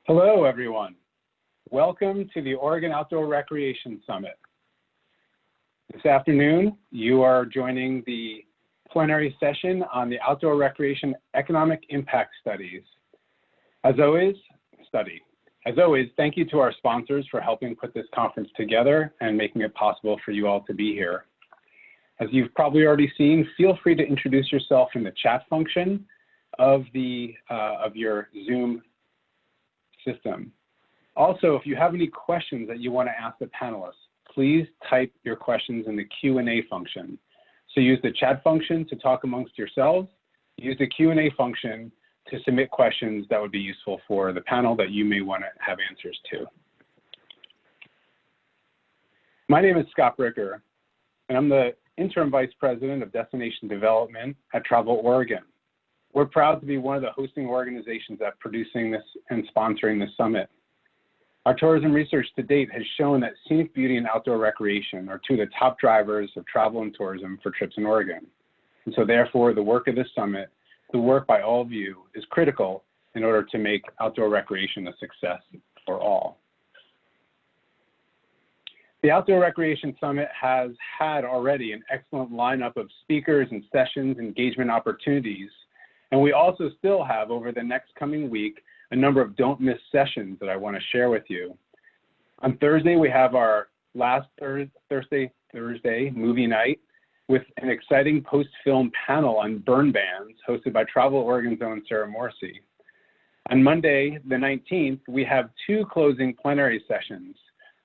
Hello, everyone. Welcome to the Oregon Outdoor Recreation Summit. This afternoon, you are joining the plenary session on the Outdoor Recreation Economic Impact Studies. As always, thank you to our sponsors for helping put this conference together and making it possible for you all to be here. As you've probably already seen, feel free to introduce yourself in the chat function of your Zoom system. Also, if you have any questions that you want to ask the panelists, please type your questions in the Q&A function. So use the chat function to talk amongst yourselves. Use the Q&A function to submit questions that would be useful for the panel that you may want to have answers to. My name is Scott Bricker, and I'm the Interim Vice President of Destination Development at Travel Oregon. We're proud to be one of the hosting organizations at producing this and sponsoring this summit. Our tourism research to date has shown that scenic beauty and outdoor recreation are two of the top drivers of travel and tourism for trips in Oregon. And so therefore, the work of this summit, the work by all of you, is critical in order to make outdoor recreation a success for all. The Outdoor Recreation Summit has had already an excellent lineup of speakers and sessions, engagement opportunities. And we also still have, over the next coming week, a number of don't miss sessions that I want to share with you. On Thursday, we have our last Thursday movie night with an exciting post-film panel on burn bans hosted by Travel Oregon's own Sarah Morrissey. On Monday, the 19th, we have two closing plenary sessions.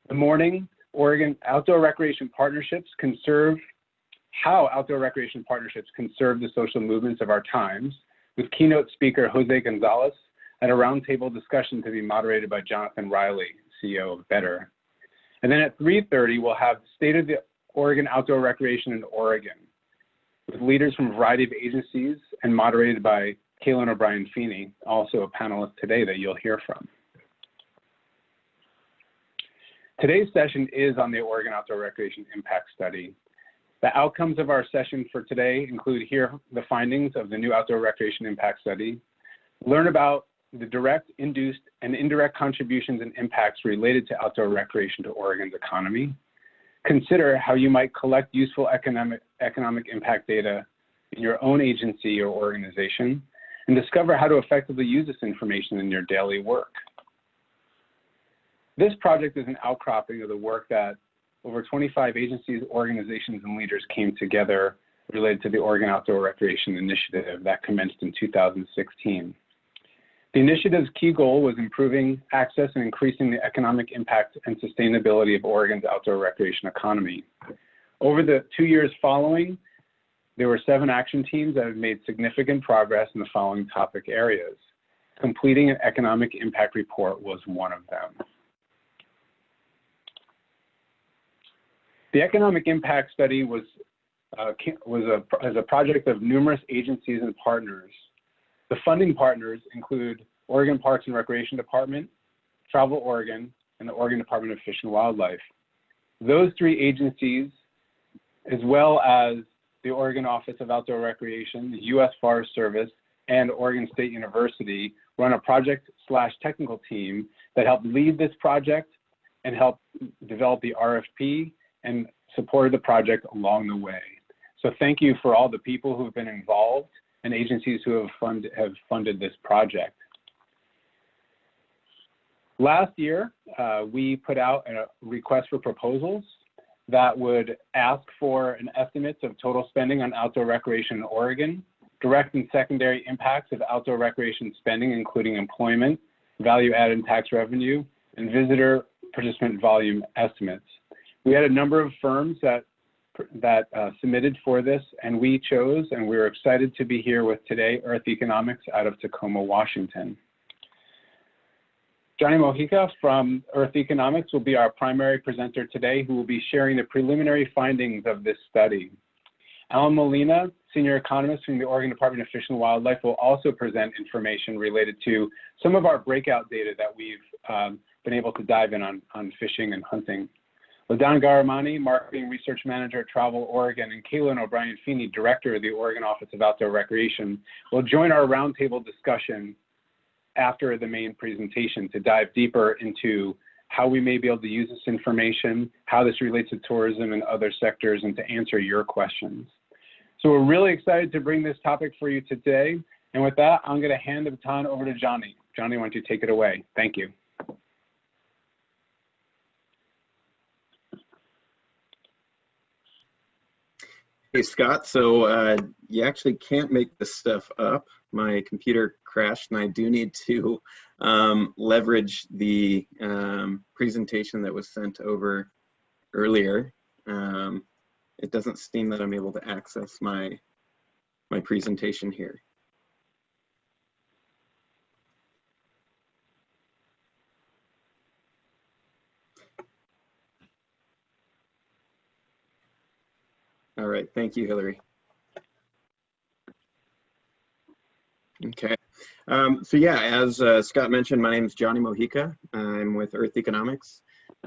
The morning, Oregon Outdoor Recreation Partnerships how outdoor recreation partnerships can serve the social movements of our times, with keynote speaker Jose Gonzalez, and a roundtable discussion to be moderated by Jonathan Riley, CEO of Better. And then at 3:30, we'll have State of the Oregon Outdoor Recreation in Oregon, with leaders from a variety of agencies and moderated by Kaylin O'Brien-Feeney, also a panelist today that you'll hear from. Today's session is on the Oregon Outdoor Recreation Impact Study. The outcomes of our session for today include the findings of the new Outdoor Recreation Impact Study, learn about the direct, induced, and indirect contributions and impacts related to outdoor recreation to Oregon's economy, consider how you might collect useful economic impact data in your own agency or organization, and discover how to effectively use this information in your daily work. This project is an outcropping of the work that over 25 agencies, organizations, and leaders came together related to the Oregon Outdoor Recreation Initiative that commenced in 2016. The initiative's key goal was improving access and increasing the economic impact and sustainability of Oregon's outdoor recreation economy. Over the 2 years following, there were 7 action teams that have made significant progress in the following topic areas. Completing an economic impact report was one of them. The Economic Impact Study was a project of numerous agencies and partners. The funding partners include Oregon Parks and Recreation Department, Travel Oregon, and the Oregon Department of Fish and Wildlife. Those 3 agencies, as well as the Oregon Office of Outdoor Recreation, the U.S. Forest Service, and Oregon State University, run a project/technical team that helped lead this project and helped develop the RFP and supported the project along the way. So thank you for all the people who have been involved and agencies who have funded this project. Last year, we put out a request for proposals that would ask for an estimate of total spending on outdoor recreation in Oregon, direct and secondary impacts of outdoor recreation spending, including employment, value-added tax revenue, and visitor participant volume estimates. We had a number of firms that submitted for this, and we chose, and we're excited to be here with today, Earth Economics out of Tacoma, Washington. Johnny Mojica from Earth Economics will be our primary presenter today, who will be sharing the preliminary findings of this study. Alan Molina, senior economist from the Oregon Department of Fish and Wildlife, will also present information related to some of our breakout data that we've been able to dive in on fishing and hunting. LaDon Garamani, Marketing Research Manager at Travel Oregon, and Kaylin O'Brien-Feeney, Director of the Oregon Office of Outdoor Recreation, will join our roundtable discussion after the main presentation to dive deeper into how we may be able to use this information, how this relates to tourism and other sectors, and to answer your questions. So we're really excited to bring this topic for you today. And with that, I'm going to hand the baton over to Johnny. Johnny, why don't you take it away? Thank you. Hey, Scott. So you actually can't make this stuff up. My computer crashed, and I do need to leverage the presentation that was sent over earlier. It doesn't seem that I'm able to access my presentation here. All right, thank you, Hillary. Okay, so yeah, as Scott mentioned, my name is Johnny Mojica. I'm with Earth Economics.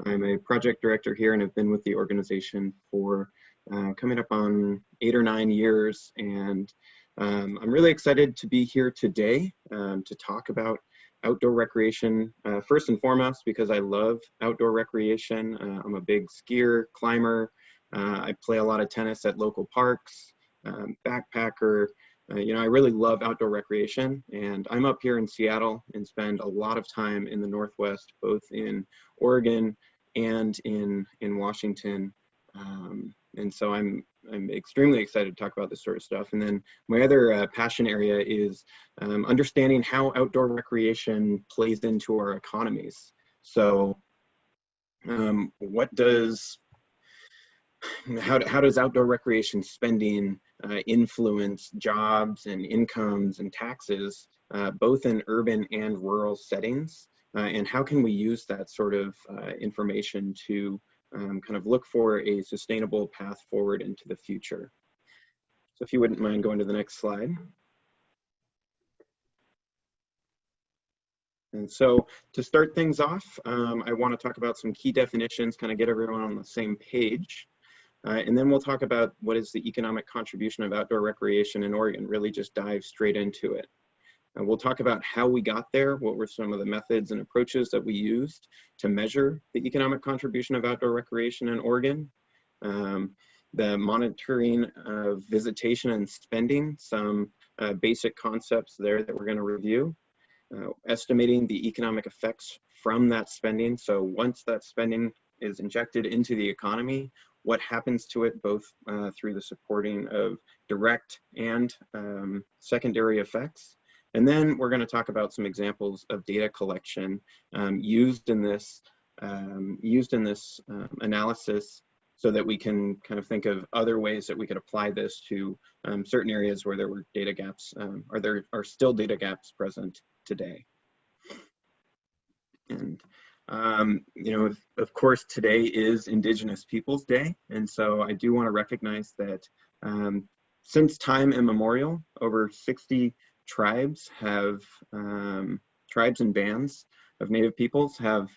I'm a project director here and have been with the organization for coming up on 8 or 9 years. And I'm really excited to be here today to talk about outdoor recreation, first and foremost, because I love outdoor recreation. I'm a big skier, climber. I play a lot of tennis at local parks, backpacker. You know, I really love outdoor recreation, and I'm up here in Seattle and spend a lot of time in the Northwest, both in Oregon and in Washington. And so I'm extremely excited to talk about this sort of stuff. And then my other passion area is understanding how outdoor recreation plays into our economies. So how does outdoor recreation spending influence jobs and incomes and taxes, both in urban and rural settings? And how can we use that sort of information to kind of look for a sustainable path forward into the future? So if you wouldn't mind going to the next slide. And so to start things off, I want to talk about some key definitions, kind of get everyone on the same page. And then we'll talk about what is the economic contribution of outdoor recreation in Oregon, really just dive straight into it. And we'll talk about how we got there, what were some of the methods and approaches that we used to measure the economic contribution of outdoor recreation in Oregon, the monitoring of visitation and spending, some basic concepts there that we're going to review, estimating the economic effects from that spending. So once that spending is injected into the economy, what happens to it, both through the supporting of direct and secondary effects. And then we're going to talk about some examples of data collection used in this analysis, so that we can kind of think of other ways that we could apply this to certain areas where there were data gaps, or there are still data gaps present today. And you know, of course, today is Indigenous Peoples Day. And so I do want to recognize that since time immemorial, over 60 tribes have, tribes and bands of Native peoples have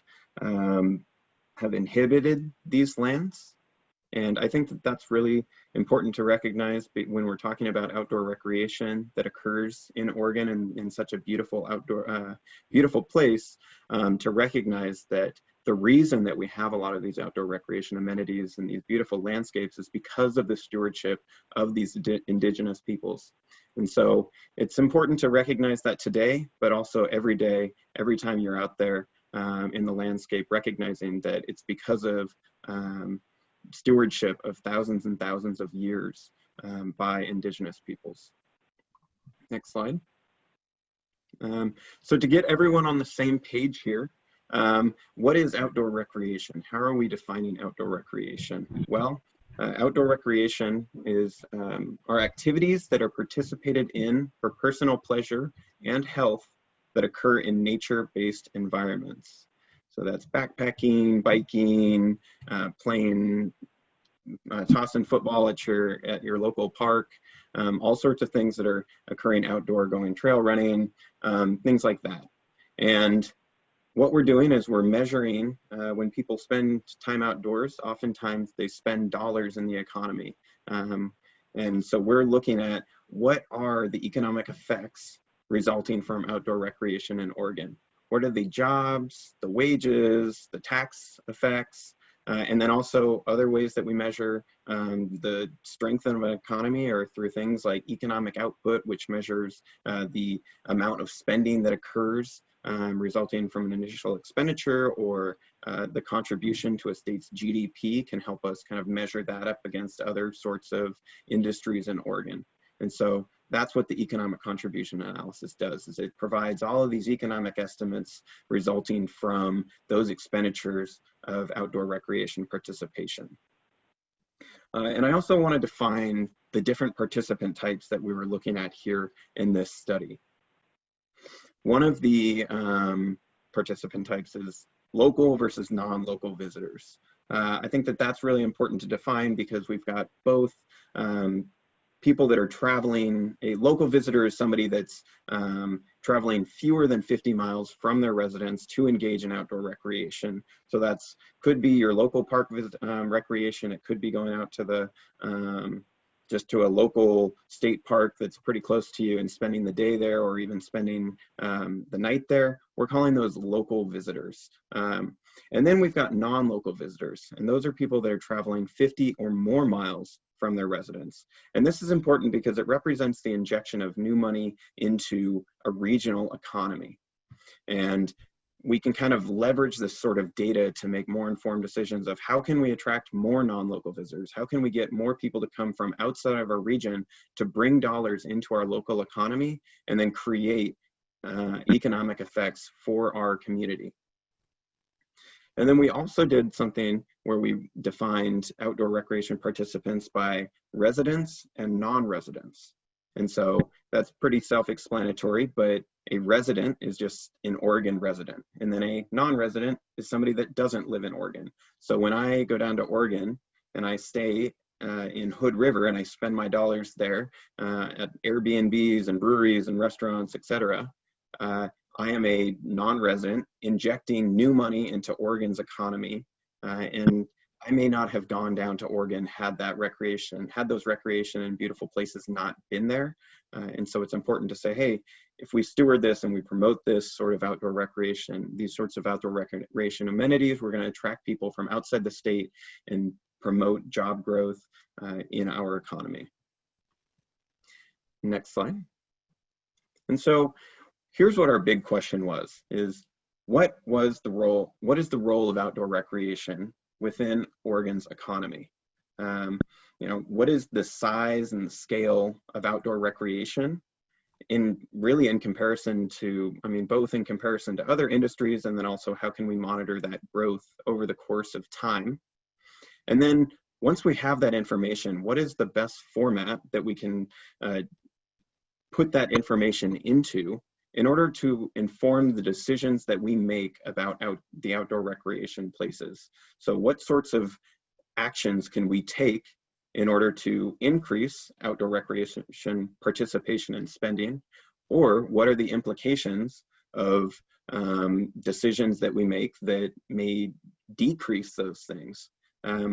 inhabited these lands. And I think that that's really important to recognize when we're talking about outdoor recreation that occurs in Oregon and in such a beautiful beautiful place, to recognize that the reason that we have a lot of these outdoor recreation amenities and these beautiful landscapes is because of the stewardship of these Indigenous peoples. And so it's important to recognize that today, but also every day, every time you're out there in the landscape, recognizing that it's because of stewardship of thousands and thousands of years by Indigenous peoples. Next slide. So to get everyone on the same page here, what is outdoor recreation? How are we defining outdoor recreation? Well, outdoor recreation are activities that are participated in for personal pleasure and health that occur in nature-based environments. So that's backpacking, biking, playing, tossing football at your local park, all sorts of things that are occurring outdoor, going trail running, things like that. And what we're doing is we're measuring when people spend time outdoors, oftentimes they spend dollars in the economy. And so we're looking at what are the economic effects resulting from outdoor recreation in Oregon. What are the jobs, the wages, the tax effects, and then also other ways that we measure the strength of an economy are through things like economic output, which measures the amount of spending that occurs resulting from an initial expenditure, or the contribution to a state's GDP can help us kind of measure that up against other sorts of industries in Oregon. And so that's what the economic contribution analysis does, is it provides all of these economic estimates resulting from those expenditures of outdoor recreation participation. And I also want to define the different participant types that we were looking at here in this study. One of the participant types is local versus non-local visitors. I think that that's really important to define, because we've got both people that are traveling. A local visitor is somebody that's traveling fewer than 50 miles from their residence to engage in outdoor recreation. So that's could be your local park visit, recreation. It could be going out to the just to a local state park that's pretty close to you and spending the day there, or even spending the night there. We're calling those local visitors. And then we've got non-local visitors, and those are people that are traveling 50 or more miles from their residence. And this is important because it represents the injection of new money into a regional economy. And we can kind of leverage this sort of data to make more informed decisions of how can we attract more non-local visitors? How can we get more people to come from outside of our region to bring dollars into our local economy and then create economic effects for our community? And then we also did something where we defined outdoor recreation participants by residents and non-residents. And so that's pretty self-explanatory, but a resident is just an Oregon resident. And then a non-resident is somebody that doesn't live in Oregon. So when I go down to Oregon and I stay in Hood River and I spend my dollars there at Airbnbs and breweries and restaurants, etc., I am a non-resident injecting new money into Oregon's economy, and I may not have gone down to Oregon had those recreation and beautiful places not been there. And so it's important to say, hey, if we steward this and we promote this sort of outdoor recreation, these sorts of outdoor recreation amenities, we're going to attract people from outside the state and promote job growth in our economy. Next slide. And so here's what our big question was, is what is the role of outdoor recreation within Oregon's economy? You know, what is the size and the scale of outdoor recreation in comparison to, both in comparison to other industries, and then also how can we monitor that growth over the course of time? And then once we have that information, what is the best format that we can put that information into in order to inform the decisions that we make about the outdoor recreation places? So what sorts of actions can we take in order to increase outdoor recreation participation and spending? Or what are the implications of decisions that we make that may decrease those things?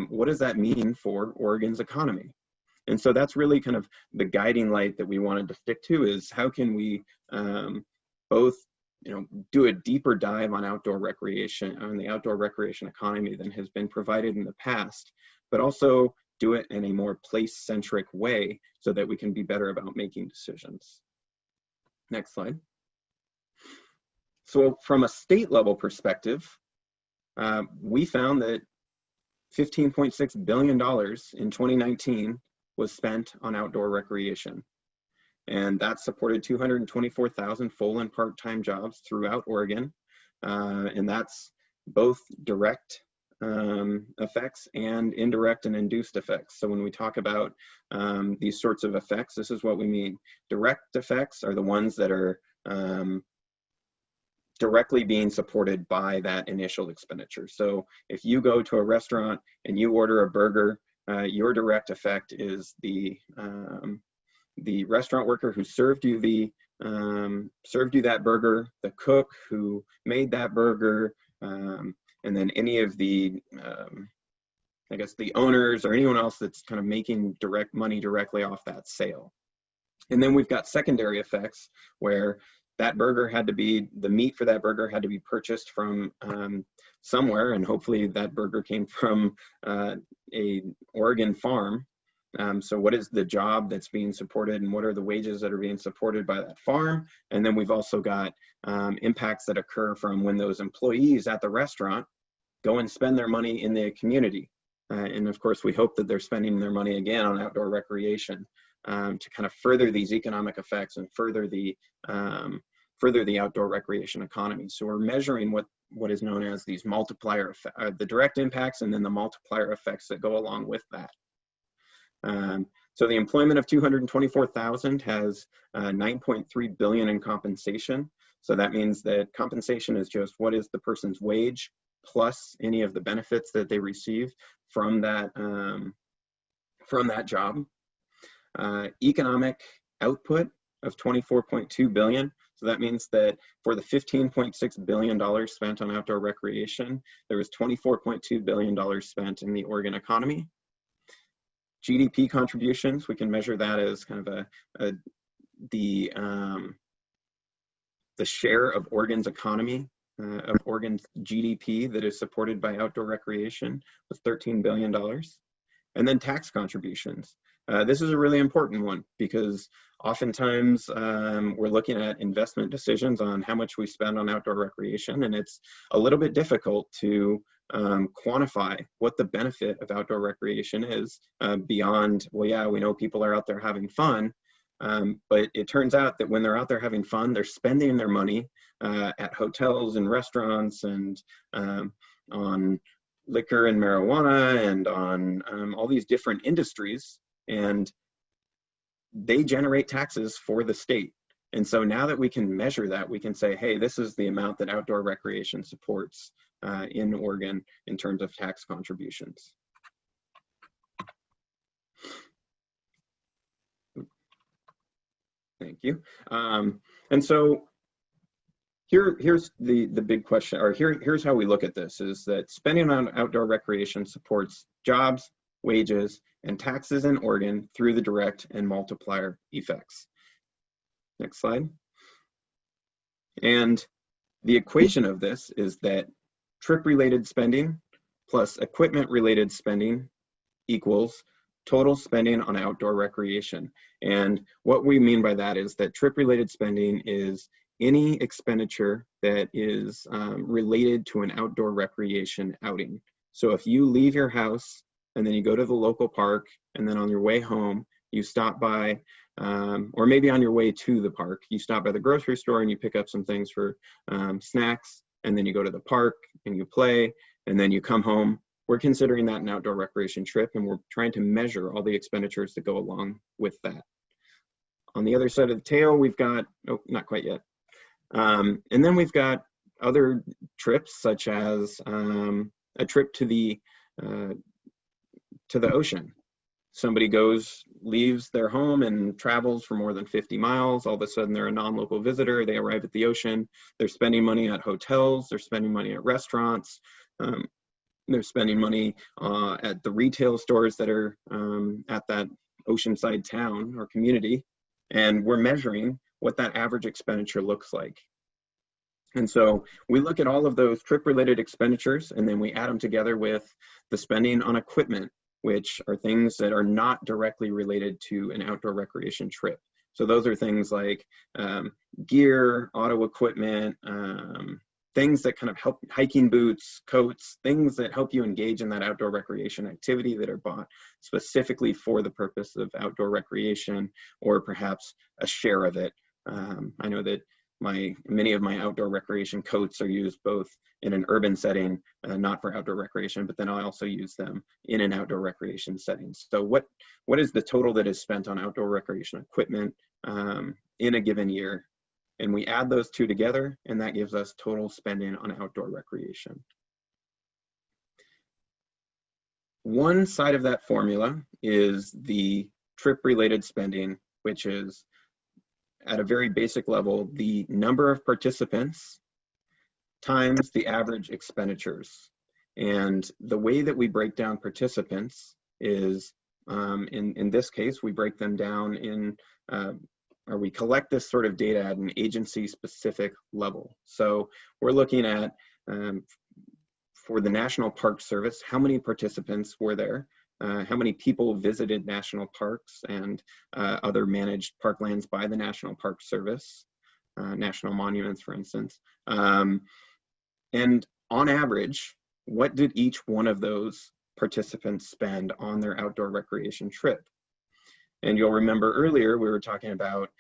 What does that mean for Oregon's economy? And so that's really kind of the guiding light that we wanted to stick to, is how can we both do a deeper dive on outdoor recreation, on the outdoor recreation economy than has been provided in the past, but also do it in a more place-centric way so that we can be better about making decisions. Next slide. So from a state level perspective, we found that $15.6 billion in 2019 was spent on outdoor recreation. And that supported 224,000 full and part-time jobs throughout Oregon. And that's both direct effects and indirect and induced effects. So when we talk about these sorts of effects, this is what we mean. Direct effects are the ones that are directly being supported by that initial expenditure. So if you go to a restaurant and you order a burger, your direct effect is the restaurant worker who served you that burger, the cook who made that burger, and then any of the the owners or anyone else that's kind of making direct money directly off that sale. And then we've got secondary effects where that burger had to be, the meat for that burger had to be purchased from somewhere, and hopefully that burger came from a Oregon farm. So what is the job that's being supported, and what are the wages that are being supported by that farm? And then we've also got impacts that occur from when those employees at the restaurant go and spend their money in the community. And of course, we hope that they're spending their money again on outdoor recreation to kind of further these economic effects and further the outdoor recreation economy. So we're measuring what is known as these multiplier effects, the direct impacts, and then the multiplier effects that go along with that. So the employment of 224,000 has 9.3 billion in compensation. So that means that compensation is just what is the person's wage plus any of the benefits that they receive from that job. Economic output of 24.2 billion. So that means that for the $15.6 billion spent on outdoor recreation, there was $24.2 billion spent in the Oregon economy. GDP contributions, we can measure that as kind of the share of Oregon's economy, of Oregon's GDP that is supported by outdoor recreation was $13 billion. And then tax contributions. This is a really important one because oftentimes we're looking at investment decisions on how much we spend on outdoor recreation, and it's a little bit difficult to quantify what the benefit of outdoor recreation is beyond, well, yeah, we know people are out there having fun, but it turns out that when they're out there having fun, they're spending their money at hotels and restaurants and on liquor and marijuana and on all these different industries, and they generate taxes for the state. And so now that we can measure that, we can say, hey, this is the amount that outdoor recreation supports in Oregon in terms of tax contributions. Thank you. And so here's the big question, or here's how we look at this, is that spending on outdoor recreation supports jobs, wages, and taxes in Oregon through the direct and multiplier effects. Next slide. And the equation of this is that trip-related spending plus equipment-related spending equals total spending on outdoor recreation. And what we mean by that is that trip-related spending is any expenditure that is related to an outdoor recreation outing. So if you leave your house and then you go to the local park, and then on your way home, you stop by, or maybe on your way to the park, you stop by the grocery store and you pick up some things for snacks, and then you go to the park and you play, and then you come home. We're considering that an outdoor recreation trip, and we're trying to measure all the expenditures that go along with that. On the other side of the tail, we've got, oh, not quite yet. And then we've got other trips, such as a trip to the ocean. Somebody leaves their home and travels for more than 50 miles. All of a sudden, they're a non-local visitor. They arrive at the ocean. They're spending money at hotels. They're spending money at restaurants. They're spending money at the retail stores that are at that oceanside town or community. And we're measuring what that average expenditure looks like. And so we look at all of those trip-related expenditures, and then we add them together with the spending on equipment, which are things that are not directly related to an outdoor recreation trip. So those are things like gear, auto equipment, things that kind of help, hiking boots, coats, things that help you engage in that outdoor recreation activity that are bought specifically for the purpose of outdoor recreation, or perhaps a share of it. I know that many of my outdoor recreation coats are used both in an urban setting, not for outdoor recreation, but then I also use them in an outdoor recreation setting. So what is the total that is spent on outdoor recreation equipment in a given year? And we add those two together, and that gives us total spending on outdoor recreation. One side of that formula is the trip-related spending, which is at a very basic level, the number of participants times the average expenditures. And the way that we break down participants is, in this case, we break them down in we collect this sort of data at an agency-specific level. So we're looking at, for the National Park Service, how many participants were there? How many people visited national parks and other managed parklands by the National Park Service, national monuments, for instance. And on average, what did each one of those participants spend on their outdoor recreation trip? And you'll remember earlier we were talking about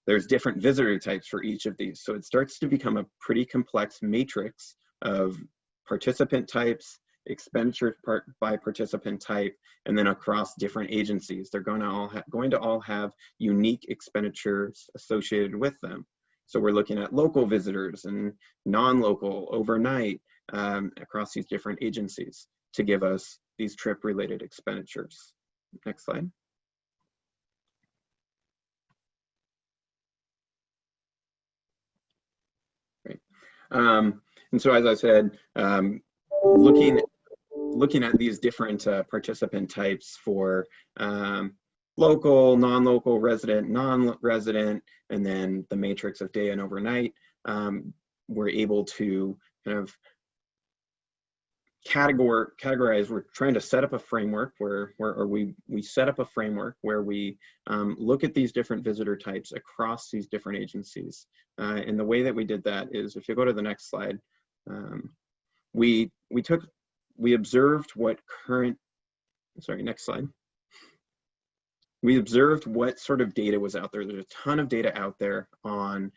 there's different visitor types for each of these. So it starts to become a pretty complex matrix of participant types, expenditure by participant type, and then across different agencies. They're going to all have unique expenditures associated with them. So we're looking at local visitors and non-local, overnight, across these different agencies to give us these trip-related expenditures. Next slide. Great. And so as I said, looking at these different participant types for local, non-local, resident, non-resident, and then the matrix of day and overnight, we're able to kind of categorize. We're trying to set up a framework where we set up a framework where we look at these different visitor types across these different agencies. And the way that we did that is, if you go to the next slide, we observed what next slide. We observed what sort of data was out there. There's a ton of data out there on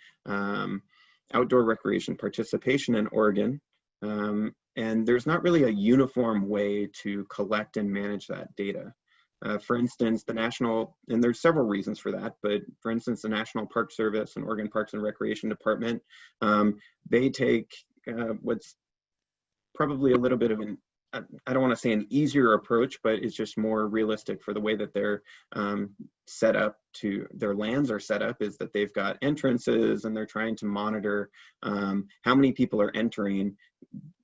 outdoor recreation participation in Oregon. And there's not really a uniform way to collect and manage that data. For instance, and there's several reasons for that, but for instance, the National Park Service and Oregon Parks and Recreation Department, they take what's probably a little bit of an, I don't want to say an easier approach, but it's just more realistic for the way that they're set up their lands are set up, is that they've got entrances and they're trying to monitor how many people are entering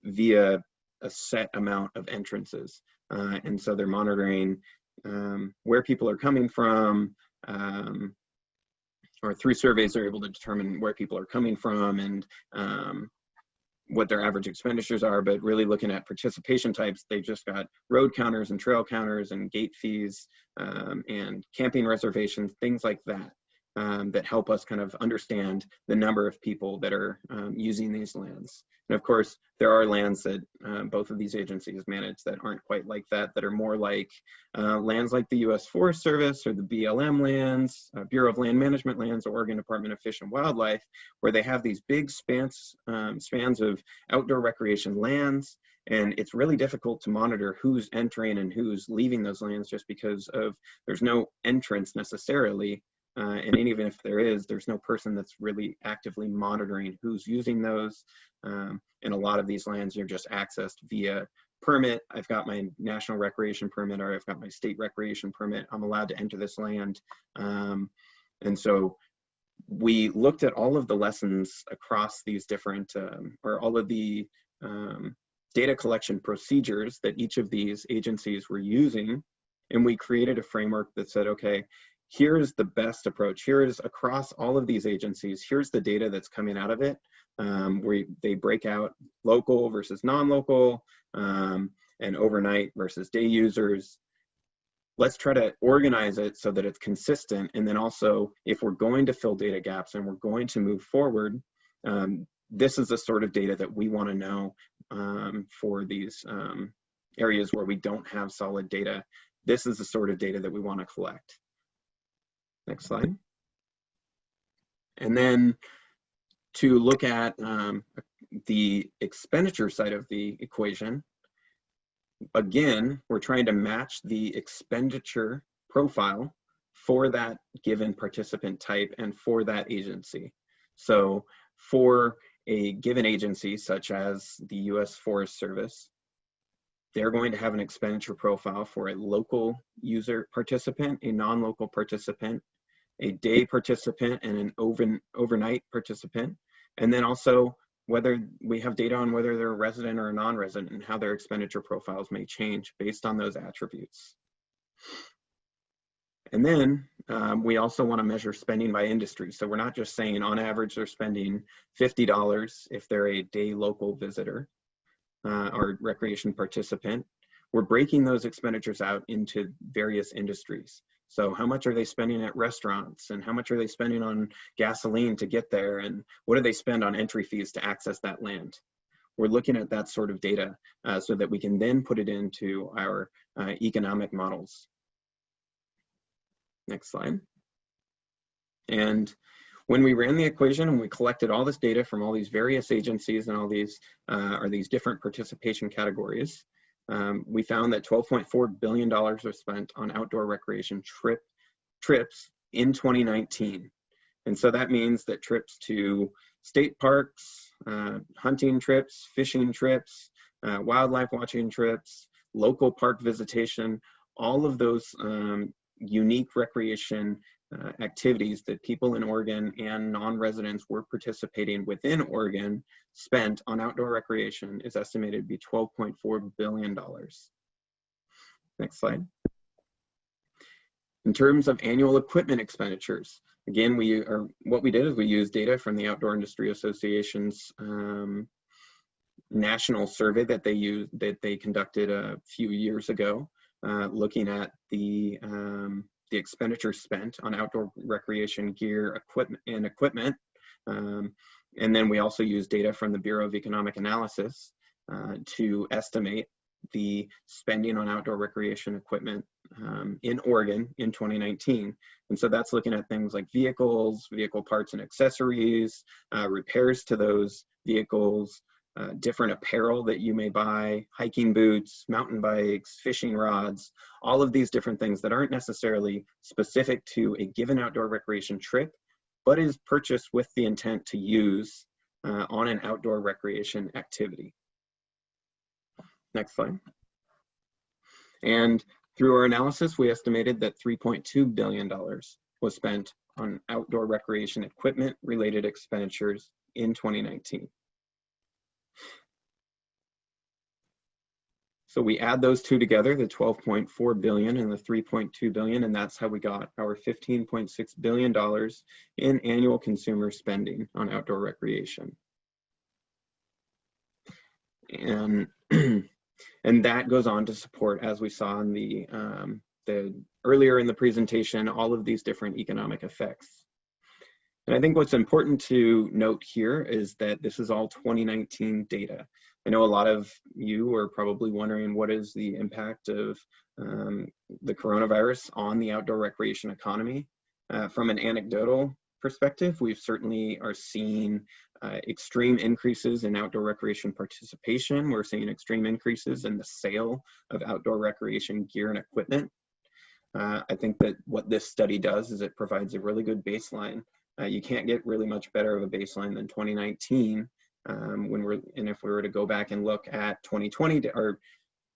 via a set amount of entrances. And so they're monitoring where people are coming from, or through surveys they're able to determine where people are coming from and what their average expenditures are. But really looking at participation types, they've just got road counters and trail counters and gate fees and camping reservations, things like that, that help us kind of understand the number of people that are using these lands. And of course, there are lands that both of these agencies manage that aren't quite like that, that are more like lands like the U.S. Forest Service or the BLM lands, Bureau of Land Management lands, or Oregon Department of Fish and Wildlife, where they have these big spans of outdoor recreation lands. And it's really difficult to monitor who's entering and who's leaving those lands, just because there's no entrance necessarily. And even if there is, there's no person that's really actively monitoring who's using those. And a lot of these lands are just accessed via permit. I've got my national recreation permit, or I've got my state recreation permit. I'm allowed to enter this land. And so we looked at all of the lessons across these different, or all of the data collection procedures that each of these agencies were using. And we created a framework that said, okay, here's the best approach. Here is across all of these agencies, here's the data that's coming out of it, where they break out local versus non-local, and overnight versus day users. Let's try to organize it so that it's consistent. And then also, if we're going to fill data gaps and we're going to move forward, this is the sort of data that we want to know for these areas where we don't have solid data. This is the sort of data that we want to collect. Next slide. And then to look at the expenditure side of the equation, again, we're trying to match the expenditure profile for that given participant type and for that agency. So for a given agency, such as the U.S. Forest Service, they're going to have an expenditure profile for a local user participant, a non-local participant, a day participant, and an overnight participant. And then also whether we have data on whether they're a resident or a non-resident and how their expenditure profiles may change based on those attributes. And then we also want to measure spending by industry. So we're not just saying on average they're spending $50 if they're a day local visitor or recreation participant. We're breaking those expenditures out into various industries. So how much are they spending at restaurants, and how much are they spending on gasoline to get there, and what do they spend on entry fees to access that land? We're looking at that sort of data so that we can then put it into our economic models. Next slide. And when we ran the equation and we collected all this data from all these various agencies and all these different participation categories, we found that $12.4 billion were spent on outdoor recreation trips in 2019. And so that means that trips to state parks, hunting trips, fishing trips, wildlife watching trips, local park visitation, all of those unique recreation activities that people in Oregon and non-residents were participating within Oregon spent on outdoor recreation is estimated to be $12.4 billion. Next slide. In terms of annual equipment expenditures, again, what we did is we used data from the Outdoor Industry Association's national survey that they conducted a few years ago, looking at the expenditure spent on outdoor recreation gear, equipment. And then we also use data from the Bureau of Economic Analysis to estimate the spending on outdoor recreation equipment in Oregon in 2019. And so that's looking at things like vehicles, vehicle parts and accessories, repairs to those vehicles, different apparel that you may buy, hiking boots, mountain bikes, fishing rods, all of these different things that aren't necessarily specific to a given outdoor recreation trip, but is purchased with the intent to use on an outdoor recreation activity. Next slide. And through our analysis, we estimated that $3.2 billion was spent on outdoor recreation equipment related expenditures in 2019. So we add those two together, the 12.4 billion and the 3.2 billion, and that's how we got our $15.6 billion in annual consumer spending on outdoor recreation. And and that goes on to support, as we saw in the earlier in the presentation, all of these different economic effects. And I think what's important to note here is that this is all 2019 data. I know a lot of you are probably wondering what is the impact of the coronavirus on the outdoor recreation economy. From an anecdotal perspective, we've certainly are seeing extreme increases in outdoor recreation participation. We're seeing extreme increases in the sale of outdoor recreation gear and equipment. I think that what this study does is it provides a really good baseline. You can't get really much better of a baseline than 2019 if we were to go back and look at 2020, or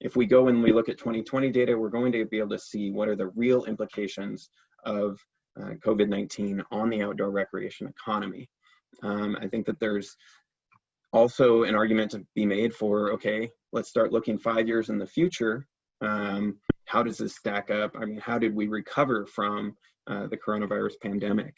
if we go and we look at 2020 data, we're going to be able to see what are the real implications of COVID-19 on the outdoor recreation economy. I think that there's also an argument to be made for, okay, let's start looking 5 years in the future. How does this stack up? I mean, how did we recover from the coronavirus pandemic?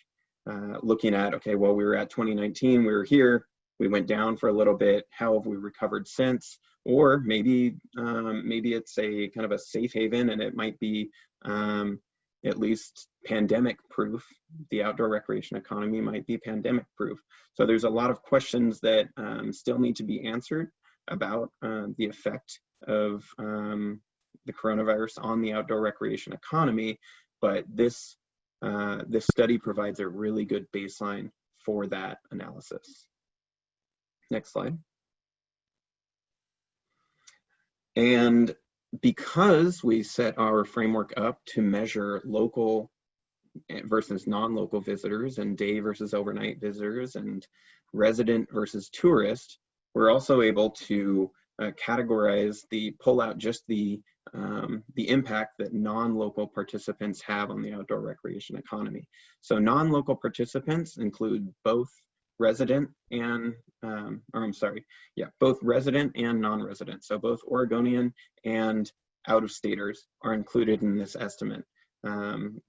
Looking at, okay, well, we were at 2019, we were here, we went down for a little bit. How have we recovered since? Or maybe it's a kind of a safe haven, and it might be at least pandemic proof. The outdoor recreation economy might be pandemic proof. So there's a lot of questions that still need to be answered about the effect of the coronavirus on the outdoor recreation economy. But this study provides a really good baseline for that analysis. Next slide. And because we set our framework up to measure local versus non-local visitors and day versus overnight visitors and resident versus tourist, we're also able to pull out just the impact that non-local participants have on the outdoor recreation economy. So non-local participants include both resident and, both resident and non-resident. So both Oregonian and out-of-staters are included in this estimate.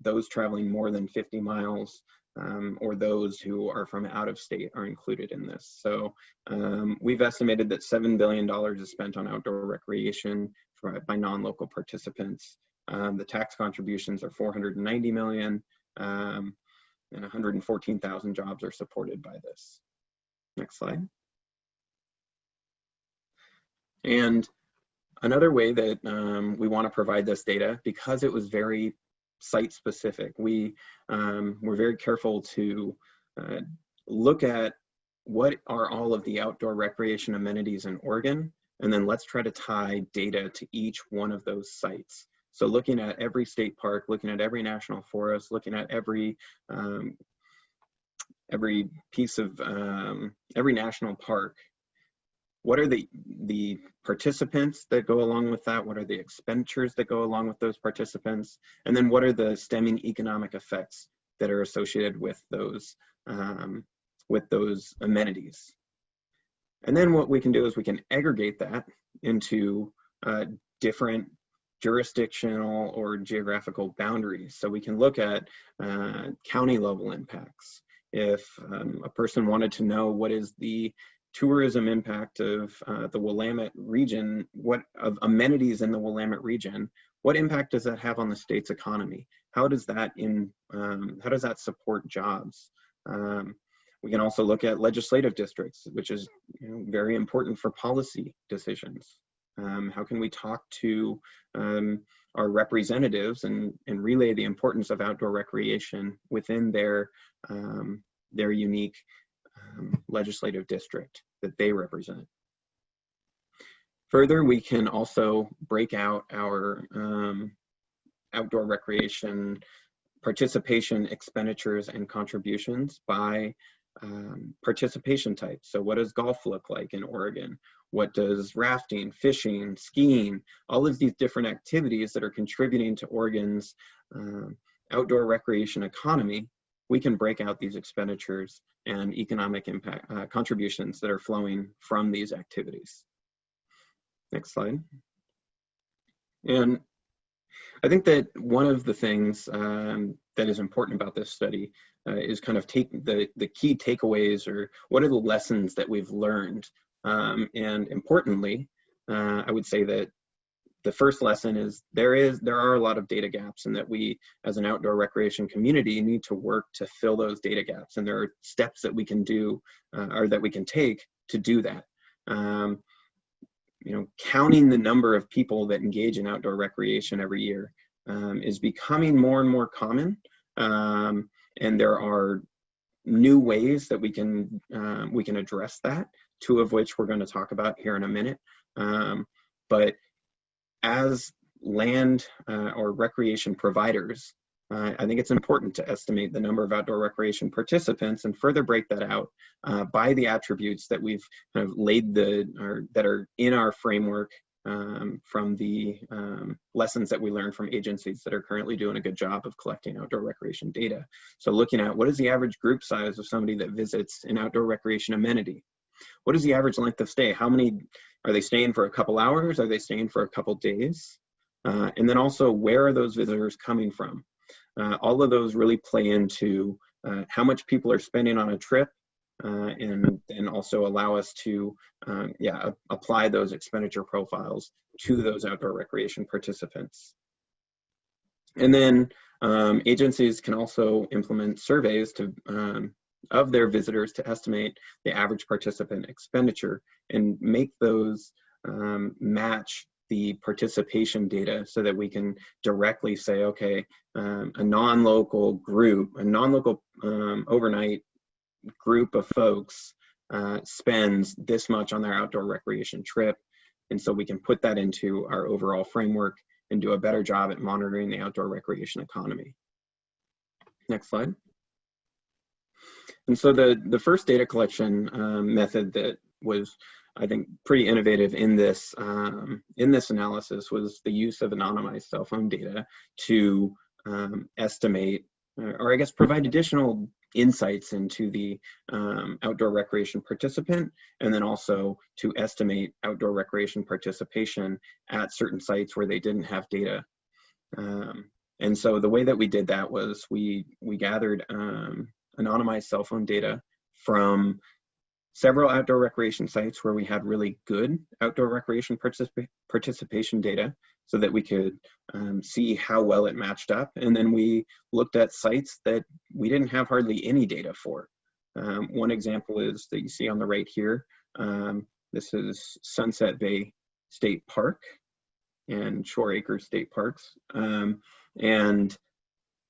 those traveling more than 50 miles, or those who are from out of state are included in this. So we've estimated that $7 billion is spent on outdoor recreation by non-local participants. The tax contributions are $490 million, and 114,000 jobs are supported by this. Next slide. And another way that we want to provide this data, because it was very site specific, we were very careful to look at what are all of the outdoor recreation amenities in Oregon, and then let's try to tie data to each one of those sites. So looking at every state park, looking at every national forest, looking at every piece of every national park, what are the participants that go along with that? What are the expenditures that go along with those participants? And then what are the stemming economic effects that are associated with those amenities? And then what we can do is we can aggregate that into different jurisdictional or geographical boundaries. So we can look at county level impacts. If a person wanted to know what is the tourism impact of the Willamette region, what of amenities in the Willamette region, what impact does that have on the state's economy? How does that support jobs? We can also look at legislative districts, which is very important for policy decisions. How can we talk to our representatives and relay the importance of outdoor recreation within their unique legislative district that they represent? Further, we can also break out our outdoor recreation participation expenditures and contributions by participation type. So what does golf look like in Oregon? What does rafting, fishing, skiing, all of these different activities that are contributing to Oregon's outdoor recreation economy, we can break out these expenditures and economic impact contributions that are flowing from these activities. Next slide. And I think that one of the things that is important about this study is kind of the key takeaways, or what are the lessons that we've learned. And importantly, I would say that the first lesson is there are a lot of data gaps, and that we as an outdoor recreation community need to work to fill those data gaps. And there are steps that we can do or that we can take to do that. Counting the number of people that engage in outdoor recreation every year is becoming more and more common. And there are new ways that we can address that, two of which we're going to talk about here in a minute. But as land or recreation providers, I think it's important to estimate the number of outdoor recreation participants and further break that out by the attributes that we've kind of laid that are in our framework from the lessons that we learned from agencies that are currently doing a good job of collecting outdoor recreation data. So looking at what is the average group size of somebody that visits an outdoor recreation amenity? What is the average length of stay? How many, are they staying for a couple hours? Are they staying for a couple days? And then also, where are those visitors coming from? All of those really play into how much people are spending on a trip, and also allow us to apply those expenditure profiles to those outdoor recreation participants. And then agencies can also implement surveys of their visitors to estimate the average participant expenditure and make those match the participation data, so that we can directly say, okay, a non-local group, a non-local overnight group of folks spends this much on their outdoor recreation trip. And so we can put that into our overall framework and do a better job at monitoring the outdoor recreation economy. Next slide. And so the first data collection method that was, I think, pretty innovative in this analysis was the use of anonymized cell phone data to estimate, or I guess provide additional insights into the outdoor recreation participant, and then also to estimate outdoor recreation participation at certain sites where they didn't have data. And so the way that we did that was we gathered anonymized cell phone data from several outdoor recreation sites where we had really good outdoor recreation participation data so that we could see how well it matched up. And then we looked at sites that we didn't have hardly any data for. One example is that you see on the right here. This is Sunset Bay State Park and Shore Acres State Parks. And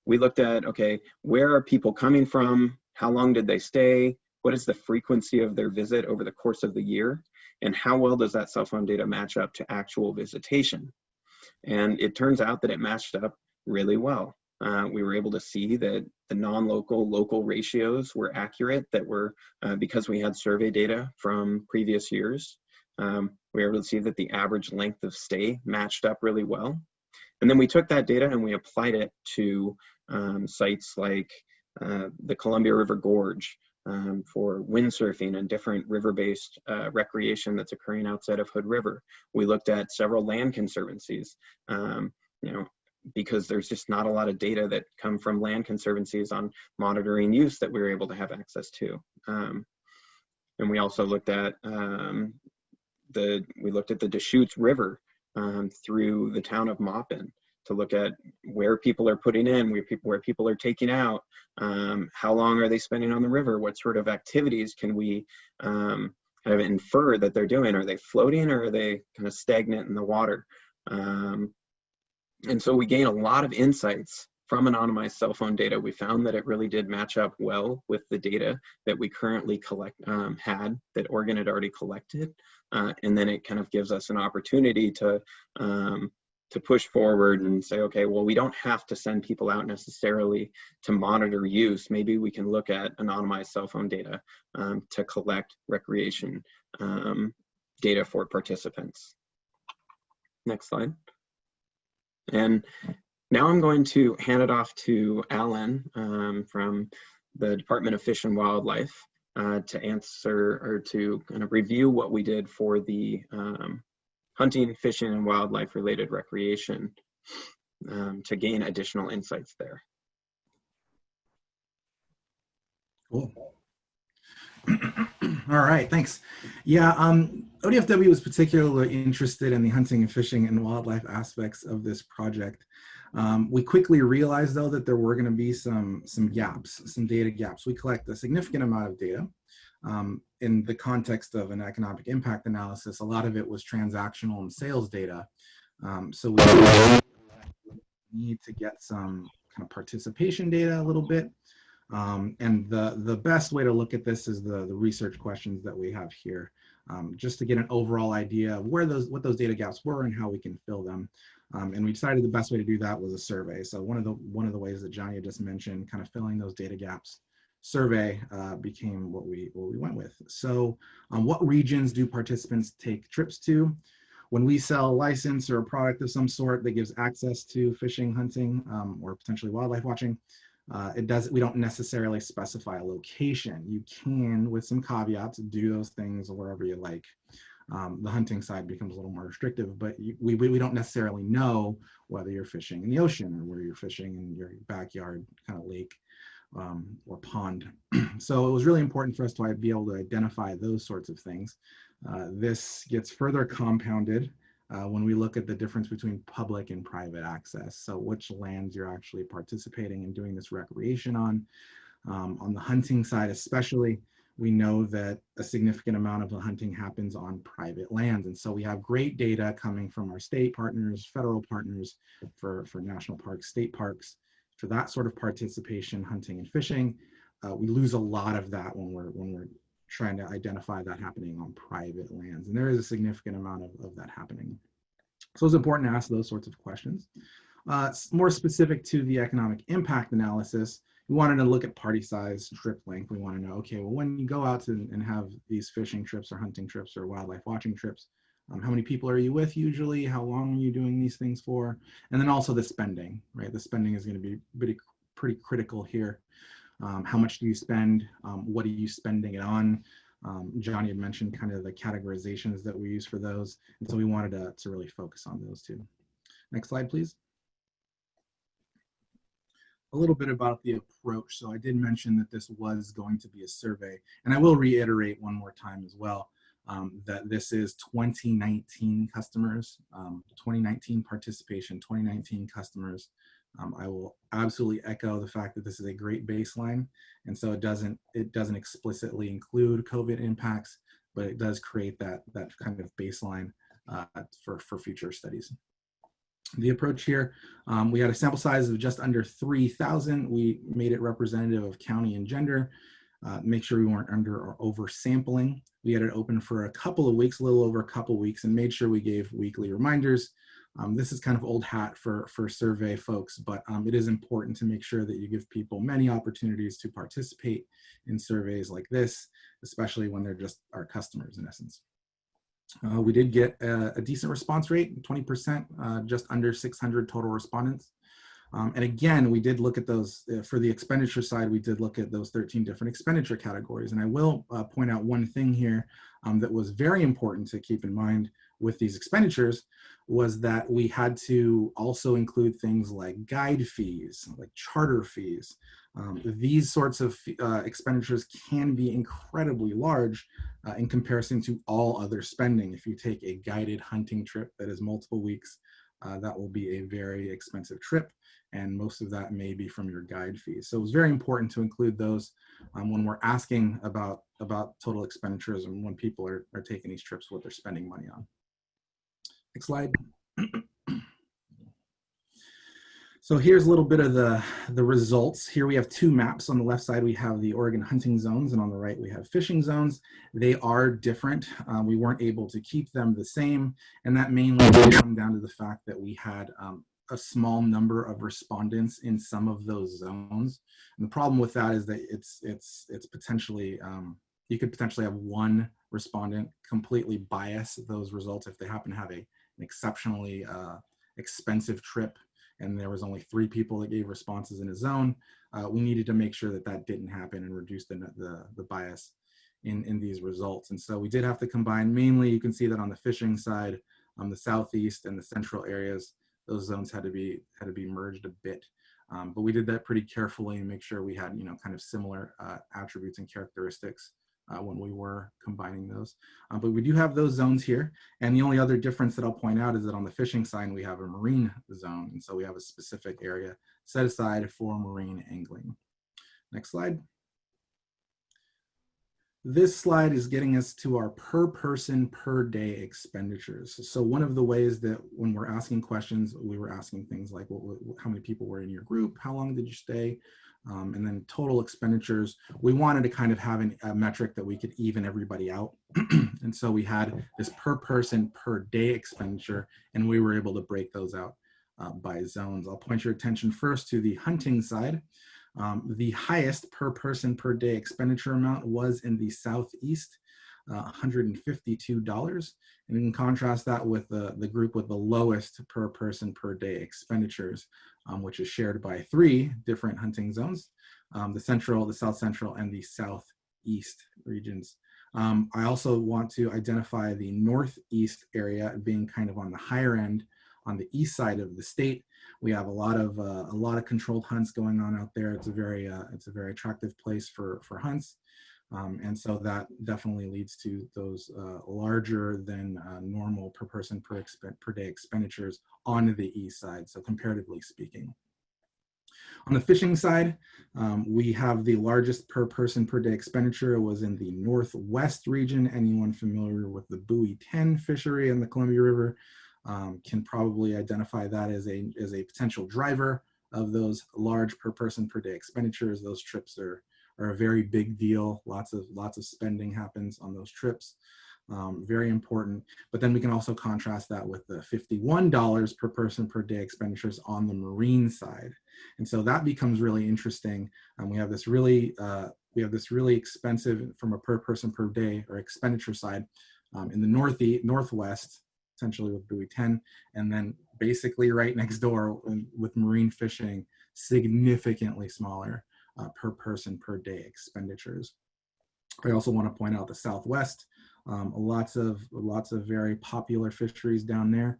we looked at, okay, where are people coming from? How long did they stay? What is the frequency of their visit over the course of the year? And how well does that cell phone data match up to actual visitation? And it turns out that it matched up really well. We were able to see that the non-local, local ratios were accurate, that were, because we had survey data from previous years, we were able to see that the average length of stay matched up really well. And then we took that data and we applied it to sites like the Columbia River Gorge, for windsurfing and different river-based recreation that's occurring outside of Hood River. We looked at several land conservancies, because there's just not a lot of data that come from land conservancies on monitoring use that we were able to have access to. And we also looked at the Deschutes River through the town of Maupin to look at where people are putting in, where people are taking out, how long are they spending on the river, what sort of activities can we kind of infer that they're doing? Are they floating or are they kind of stagnant in the water? And so we gained a lot of insights from anonymized cell phone data. We found that it really did match up well with the data that we currently that Oregon had already collected. And then it kind of gives us an opportunity to push forward and say, okay, well, we don't have to send people out necessarily to monitor use. Maybe we can look at anonymized cell phone data to collect recreation data for participants. Next slide. And now I'm going to hand it off to Alan from the Department of Fish and Wildlife to answer or to kind of review what we did for the hunting, fishing, and wildlife related recreation to gain additional insights there. Cool. All right, thanks. Yeah, ODFW was particularly interested in the hunting and fishing and wildlife aspects of this project. We quickly realized, though, that there were going to be some gaps, some data gaps. We collect a significant amount of data. In the context of an economic impact analysis, a lot of it was transactional and sales data. So we need to get some kind of participation data a little bit. And the best way to look at this is the research questions that we have here, just to get an overall idea of what those data gaps were and how we can fill them. And we decided the best way to do that was a survey. So one of the ways that Johnny had just mentioned, kind of filling those data gaps, survey became what we went with. So what regions do participants take trips to? When we sell a license or a product of some sort that gives access to fishing, hunting, or potentially wildlife watching, we don't necessarily specify a location. You can, with some caveats, do those things wherever you like. The hunting side becomes a little more restrictive, but we don't necessarily know whether you're fishing in the ocean or where you're fishing in your backyard kind of lake or pond. So it was really important for us to be able to identify those sorts of things. This gets further compounded when we look at the difference between public and private access. So which lands you're actually participating and doing this recreation on. On the hunting side especially, we know that a significant amount of the hunting happens on private lands. And so we have great data coming from our state partners, federal partners for national parks, state parks, for that sort of participation, hunting and fishing. We lose a lot of that when we're trying to identify that happening on private lands. And there is a significant amount of that happening. So it's important to ask those sorts of questions. More specific to the economic impact analysis, we wanted to look at party size, trip length. We want to know, okay, well, when you go out and have these fishing trips or hunting trips or wildlife watching trips, how many people are you with usually? How long are you doing these things for? And then also the spending, right? The spending is going to be pretty critical here. How much do you spend? What are you spending it on? Johnny had mentioned kind of the categorizations that we use for those. And so we wanted to really focus on those two. Next slide, please. a little bit about the approach. So I did mention that this was going to be a survey, and I will reiterate one more time as well that this is 2019 customers, 2019 participation, 2019 customers. I will absolutely echo the fact that this is a great baseline, and so it doesn't explicitly include COVID impacts, but it does create that kind of baseline for future studies. The approach here, we had a sample size of just under 3,000. We made it representative of county and gender, make sure we weren't under or over sampling. We had it open for a couple of weeks, a little over a couple of weeks, and made sure we gave weekly reminders. This is kind of old hat for survey folks, but it is important to make sure that you give people many opportunities to participate in surveys like this, especially when they're just our customers in essence. We did get a decent response rate, 20%, just under 600 total respondents. And again, we did look at those, for the expenditure side, we did look at those 13 different expenditure categories. And I will point out one thing here that was very important to keep in mind with these expenditures was that we had to also include things like guide fees, like charter fees. These sorts of expenditures can be incredibly large in comparison to all other spending. If you take a guided hunting trip that is multiple weeks, that will be a very expensive trip, and most of that may be from your guide fees. So it's very important to include those when we're asking about total expenditures and when people are taking these trips, what they're spending money on. Next slide. So here's a little bit of the results. Here we have two maps. On the left side, we have the Oregon hunting zones, and on the right, we have fishing zones. They are different. We weren't able to keep them the same, and that mainly comes down to the fact that we had a small number of respondents in some of those zones. And the problem with that is that it's potentially, you could potentially have one respondent completely bias those results if they happen to have an exceptionally expensive trip and there was only 3 people that gave responses in a zone. We needed to make sure that that didn't happen and reduce the bias in these results. And so we did have to combine, mainly you can see that on the fishing side, on the southeast and the central areas, those zones had to be merged a bit. But we did that pretty carefully and make sure we had, kind of similar attributes and characteristics when we were combining those. But we do have those zones here. And the only other difference that I'll point out is that on the fishing side, we have a marine zone. And so we have a specific area set aside for marine angling. Next slide. This slide is getting us to our per person per day expenditures. So one of the ways that when we're asking questions, we were asking things like how many people were in your group, how long did you stay, and then total expenditures. We wanted to kind of have a metric that we could even everybody out. And so we had this per person per day expenditure, and we were able to break those out by zones. I'll point your attention first to the hunting side. The highest per person per day expenditure amount was in the southeast, $152. And you can contrast that with the group with the lowest per person per day expenditures, which is shared by 3 different hunting zones, the central, the south central, and the southeast regions. I also want to identify the northeast area being kind of on the higher end, on the east side of the state. We have a lot of controlled hunts going on out there. It's a very attractive place for hunts, and so that definitely leads to those larger than normal per person per day expenditures on the east side. So comparatively speaking, on the fishing side, we have the largest per person per day expenditure was in the northwest region. Anyone familiar with the Buoy 10 fishery in the Columbia River can probably identify that as a potential driver of those large per person per day expenditures. Those trips are a very big deal. Lots of spending happens on those trips. Very important. But then we can also contrast that with the $51 per person per day expenditures on the marine side. And so that becomes really interesting. We have this really expensive from a per person per day or expenditure side in the northwest, essentially with Buoy 10, and then basically right next door with marine fishing, significantly smaller per person per day expenditures. I also want to point out the southwest, lots of very popular fisheries down there.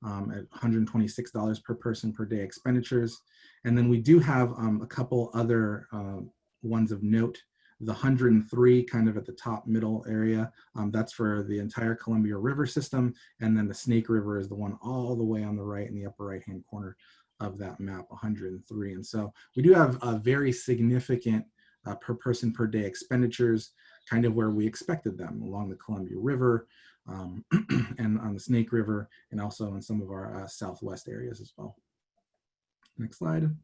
at $126 per person per day expenditures. And then we do have a couple other ones of note. The 103 kind of at the top middle area, that's for the entire Columbia River system. And then the Snake River is the one all the way on the right in the upper right-hand corner of that map, 103. And so we do have a very significant per person per day expenditures, kind of where we expected them along the Columbia River and on the Snake River, and also in some of our southwest areas as well. Next slide.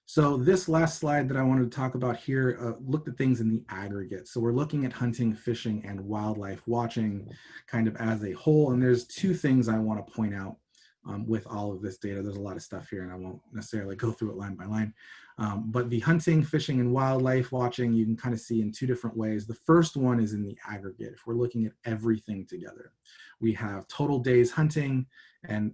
So this last slide that I wanted to talk about here looked at things in the aggregate. So we're looking at hunting, fishing, and wildlife watching kind of as a whole. And there's two things I want to point out with all of this data. There's a lot of stuff here and I won't necessarily go through it line by line. But the hunting, fishing, and wildlife watching, you can kind of see in two different ways. The first one is in the aggregate. If we're looking at everything together, we have total days hunting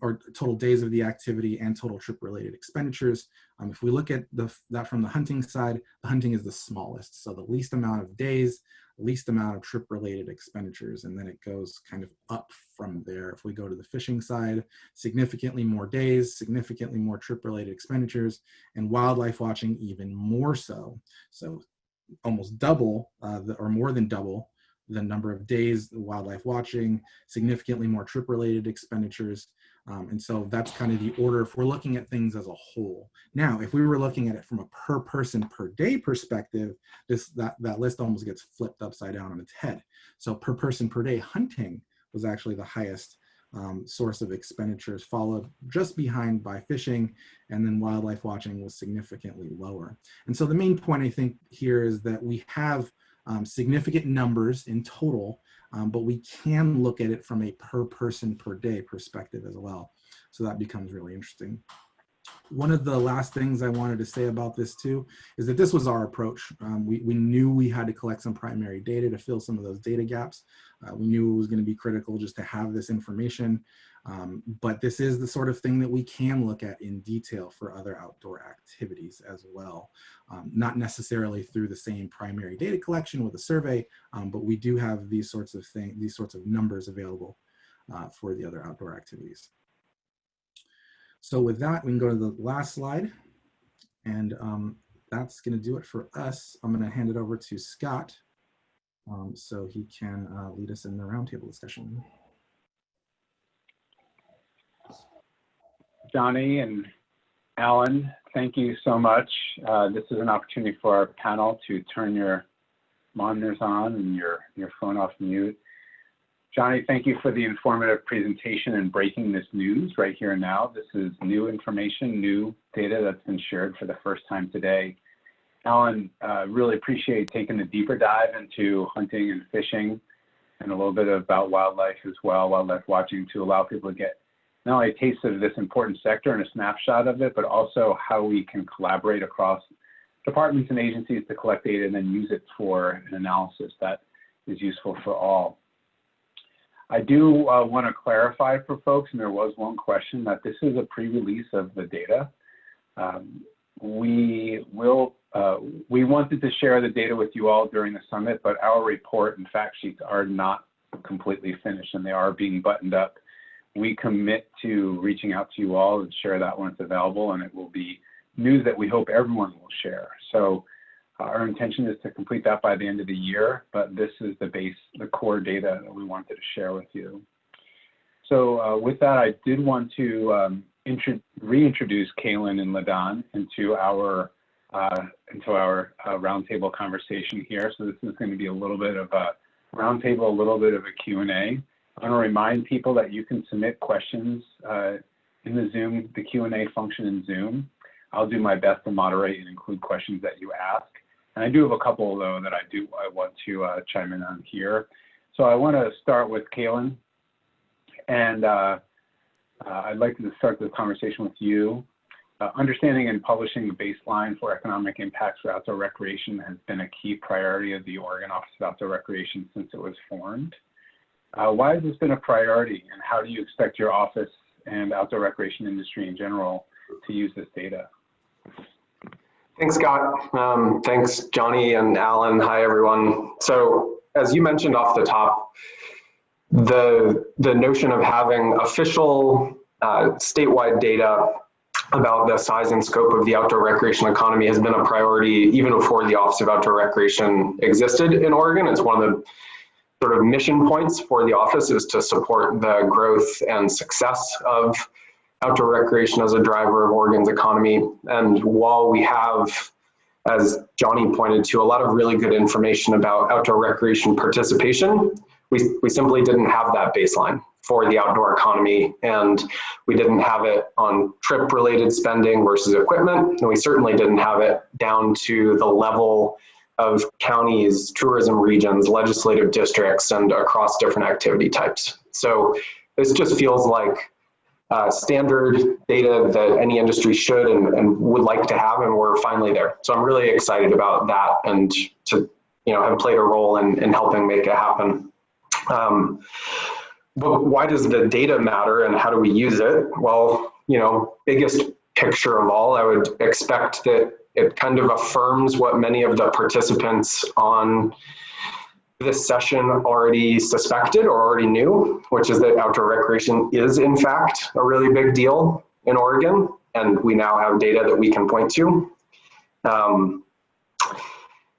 or total days of the activity and total trip related expenditures. If we look at that from the hunting side, the hunting is the smallest. So the least amount of days, least amount of trip related expenditures, and then it goes kind of up from there. If we go to the fishing side, significantly more days, significantly more trip related expenditures, and wildlife watching even more so. So almost double or more than double the number of days wildlife watching, significantly more trip related expenditures. And so that's kind of the order if we're looking at things as a whole. Now, if we were looking at it from a per person per day perspective, that list almost gets flipped upside down on its head. So per person per day hunting was actually the highest source of expenditures, followed just behind by fishing, and then wildlife watching was significantly lower. And so the main point I think here is that we have significant numbers in total, but we can look at it from a per person per day perspective as well. So that becomes really interesting. One of the last things I wanted to say about this too is that this was our approach. We knew we had to collect some primary data to fill some of those data gaps. We knew it was going to be critical just to have this information, but this is the sort of thing that we can look at in detail for other outdoor activities as well. Not necessarily through the same primary data collection with a survey, but we do have these sorts of things, these sorts of numbers available for the other outdoor activities. So with that, we can go to the last slide, and that's going to do it for us. I'm going to hand it over to Scott so he can lead us in the roundtable discussion. Johnny and Alan, thank you so much. This is an opportunity for our panel to turn your monitors on and your phone off mute. Johnny, thank you for the informative presentation and breaking this news right here and now. This is new information, new data that's been shared for the first time today. Alan, really appreciate taking a deeper dive into hunting and fishing and a little bit about wildlife as well, wildlife watching, to allow people to get not only a taste of this important sector and a snapshot of it, but also how we can collaborate across departments and agencies to collect data and then use it for an analysis that is useful for all. I do want to clarify for folks, and there was one question, that this is a pre-release of the data. We wanted to share the data with you all during the summit, but our report and fact sheets are not completely finished and they are being buttoned up. We commit to reaching out to you all and share that when it's available, and it will be news that we hope everyone will share. So our intention is to complete that by the end of the year, but this is the base, the core data that we wanted to share with you. So with that, I did want to reintroduce Kaylin and LaDon into our roundtable conversation here. So this is going to be a little bit of a roundtable, a little bit of a Q&A. I want to remind people that you can submit questions in the Zoom, the Q&A function in Zoom. I'll do my best to moderate and include questions that you ask. And I do have a couple, though, that I want to chime in on here. So I want to start with Kaylin. And I'd like to start the conversation with you. Understanding and publishing the baseline for economic impacts for outdoor recreation has been a key priority of the Oregon Office of Outdoor Recreation since it was formed. Why has this been a priority, and how do you expect your office and outdoor recreation industry in general to use this data? Thanks, Scott. Thanks, Johnny and Alan. Hi, everyone. So as you mentioned off the top, the notion of having official statewide data about the size and scope of the outdoor recreation economy has been a priority even before the Office of Outdoor Recreation existed in Oregon. It's one of the sort of mission points for the office is to support the growth and success of outdoor recreation as a driver of Oregon's economy. And while we have, as Johnny pointed to, a lot of really good information about outdoor recreation participation, we simply didn't have that baseline for the outdoor economy, and we didn't have it on trip-related spending versus equipment, and we certainly didn't have it down to the level of counties, tourism regions, legislative districts, and across different activity types. So this just feels like standard data that any industry should and would like to have, and we're finally there. So I'm really excited about that and to have played a role in helping make it happen. But why does the data matter and how do we use it? Well, biggest picture of all, I would expect that it kind of affirms what many of the participants on this session already suspected or already knew, which is that outdoor recreation is in fact a really big deal in Oregon, and we now have data that we can point to. But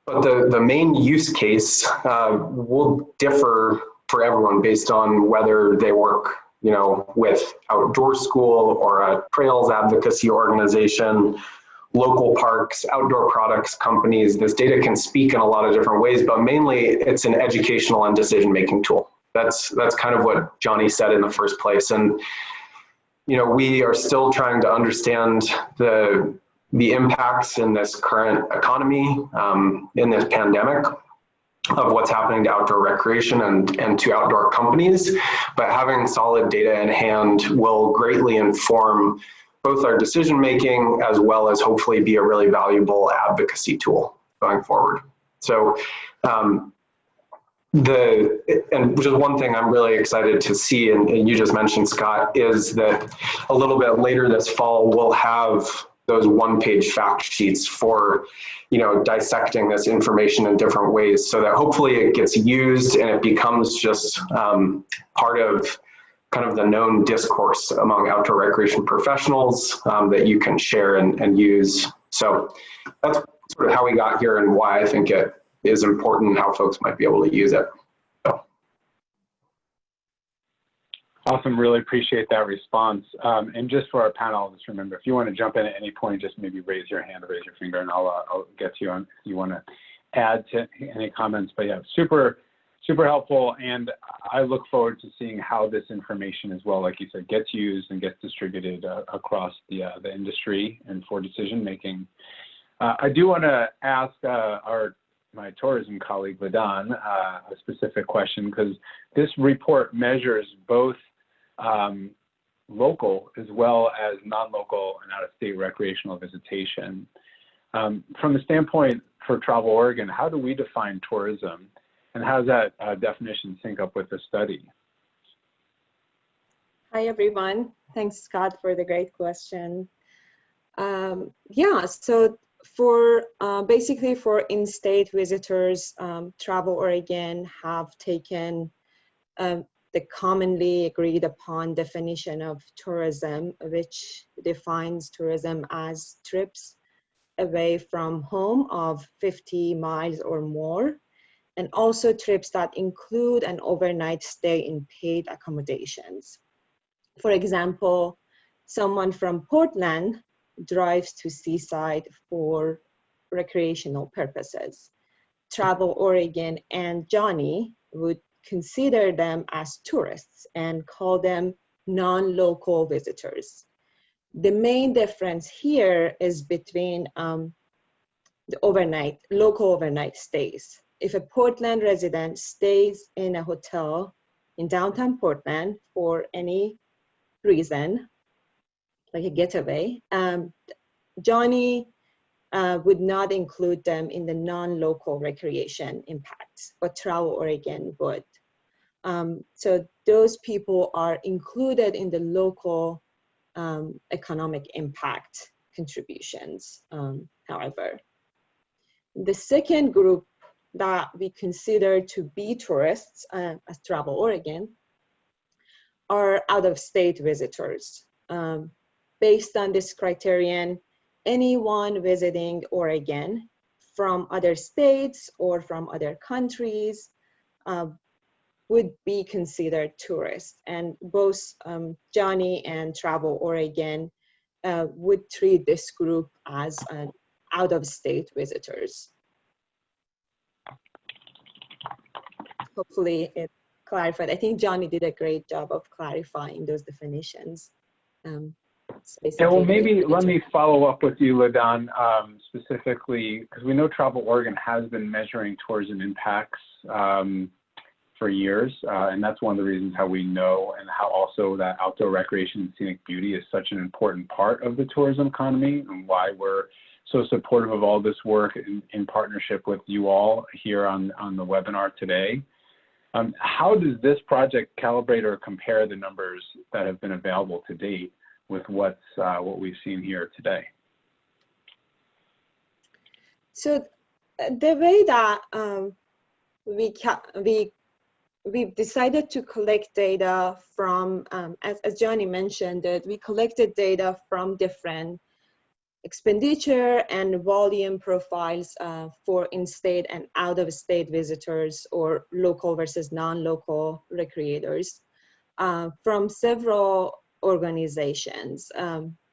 the main use case will differ for everyone based on whether they work, with outdoor school or a trails advocacy organization, local parks, outdoor products companies. This data can speak in a lot of different ways, but mainly it's an educational and decision-making tool. That's kind of what Johnny said in the first place. And, we are still trying to understand the impacts in this current economy, in this pandemic, of what's happening to outdoor recreation and to outdoor companies, but having solid data in hand will greatly inform both our decision making as well as hopefully be a really valuable advocacy tool going forward. So which is one thing I'm really excited to see, and you just mentioned, Scott, is that a little bit later this fall we'll have those one-page fact sheets for dissecting this information in different ways, so that hopefully it gets used and it becomes just part of kind of the known discourse among outdoor recreation professionals that you can share and use. So that's sort of how we got here and why I think it is important and how folks might be able to use it. Awesome, really appreciate that response. And just for our panel, just remember, if you want to jump in at any point, just maybe raise your hand or raise your finger and I'll get to you on if you want to add to any comments. But yeah, super helpful. And I look forward to seeing how this information as well, like you said, gets used and gets distributed across the industry and for decision making. I do want to ask my tourism colleague, Vadan, a specific question, because this report measures both local as well as non-local and out-of-state recreational visitation. From the standpoint for Travel Oregon, how do we define tourism, and how does that definition sync up with the study? Hi, everyone. Thanks, Scott, for the great question. Yeah, so for basically for in-state visitors, Travel Oregon have taken the commonly agreed upon definition of tourism, which defines tourism as trips away from home of 50 miles or more, and also trips that include an overnight stay in paid accommodations. For example, someone from Portland drives to Seaside for recreational purposes. Travel Oregon and Johnny would consider them as tourists and call them non-local visitors. The main difference here is between the local overnight stays. If a Portland resident stays in a hotel in downtown Portland for any reason, like a getaway, Johnny would not include them in the non-local recreation impacts, but Travel Oregon would. So those people are included in the local economic impact contributions, however. The second group that we consider to be tourists as Travel Oregon are out-of-state visitors. Based on this criterion, anyone visiting Oregon from other states or from other countries would be considered tourists. And both Johnny and Travel Oregon would treat this group as out-of-state visitors. Hopefully it clarified. I think Johnny did a great job of clarifying those definitions. Yeah, well, maybe let me follow up with you, LaDon, specifically, because we know Travel Oregon has been measuring tourism impacts for years, and that's one of the reasons how we know and how also that outdoor recreation and scenic beauty is such an important part of the tourism economy, and why we're so supportive of all this work in partnership with you all here on the webinar today. How does this project calibrate or compare the numbers that have been available to date with what we've seen here today? So the way that we've decided to collect data from, as Johnny mentioned, that we collected data from different expenditure and volume profiles for in-state and out-of-state visitors or local versus non-local recreators from several organizations,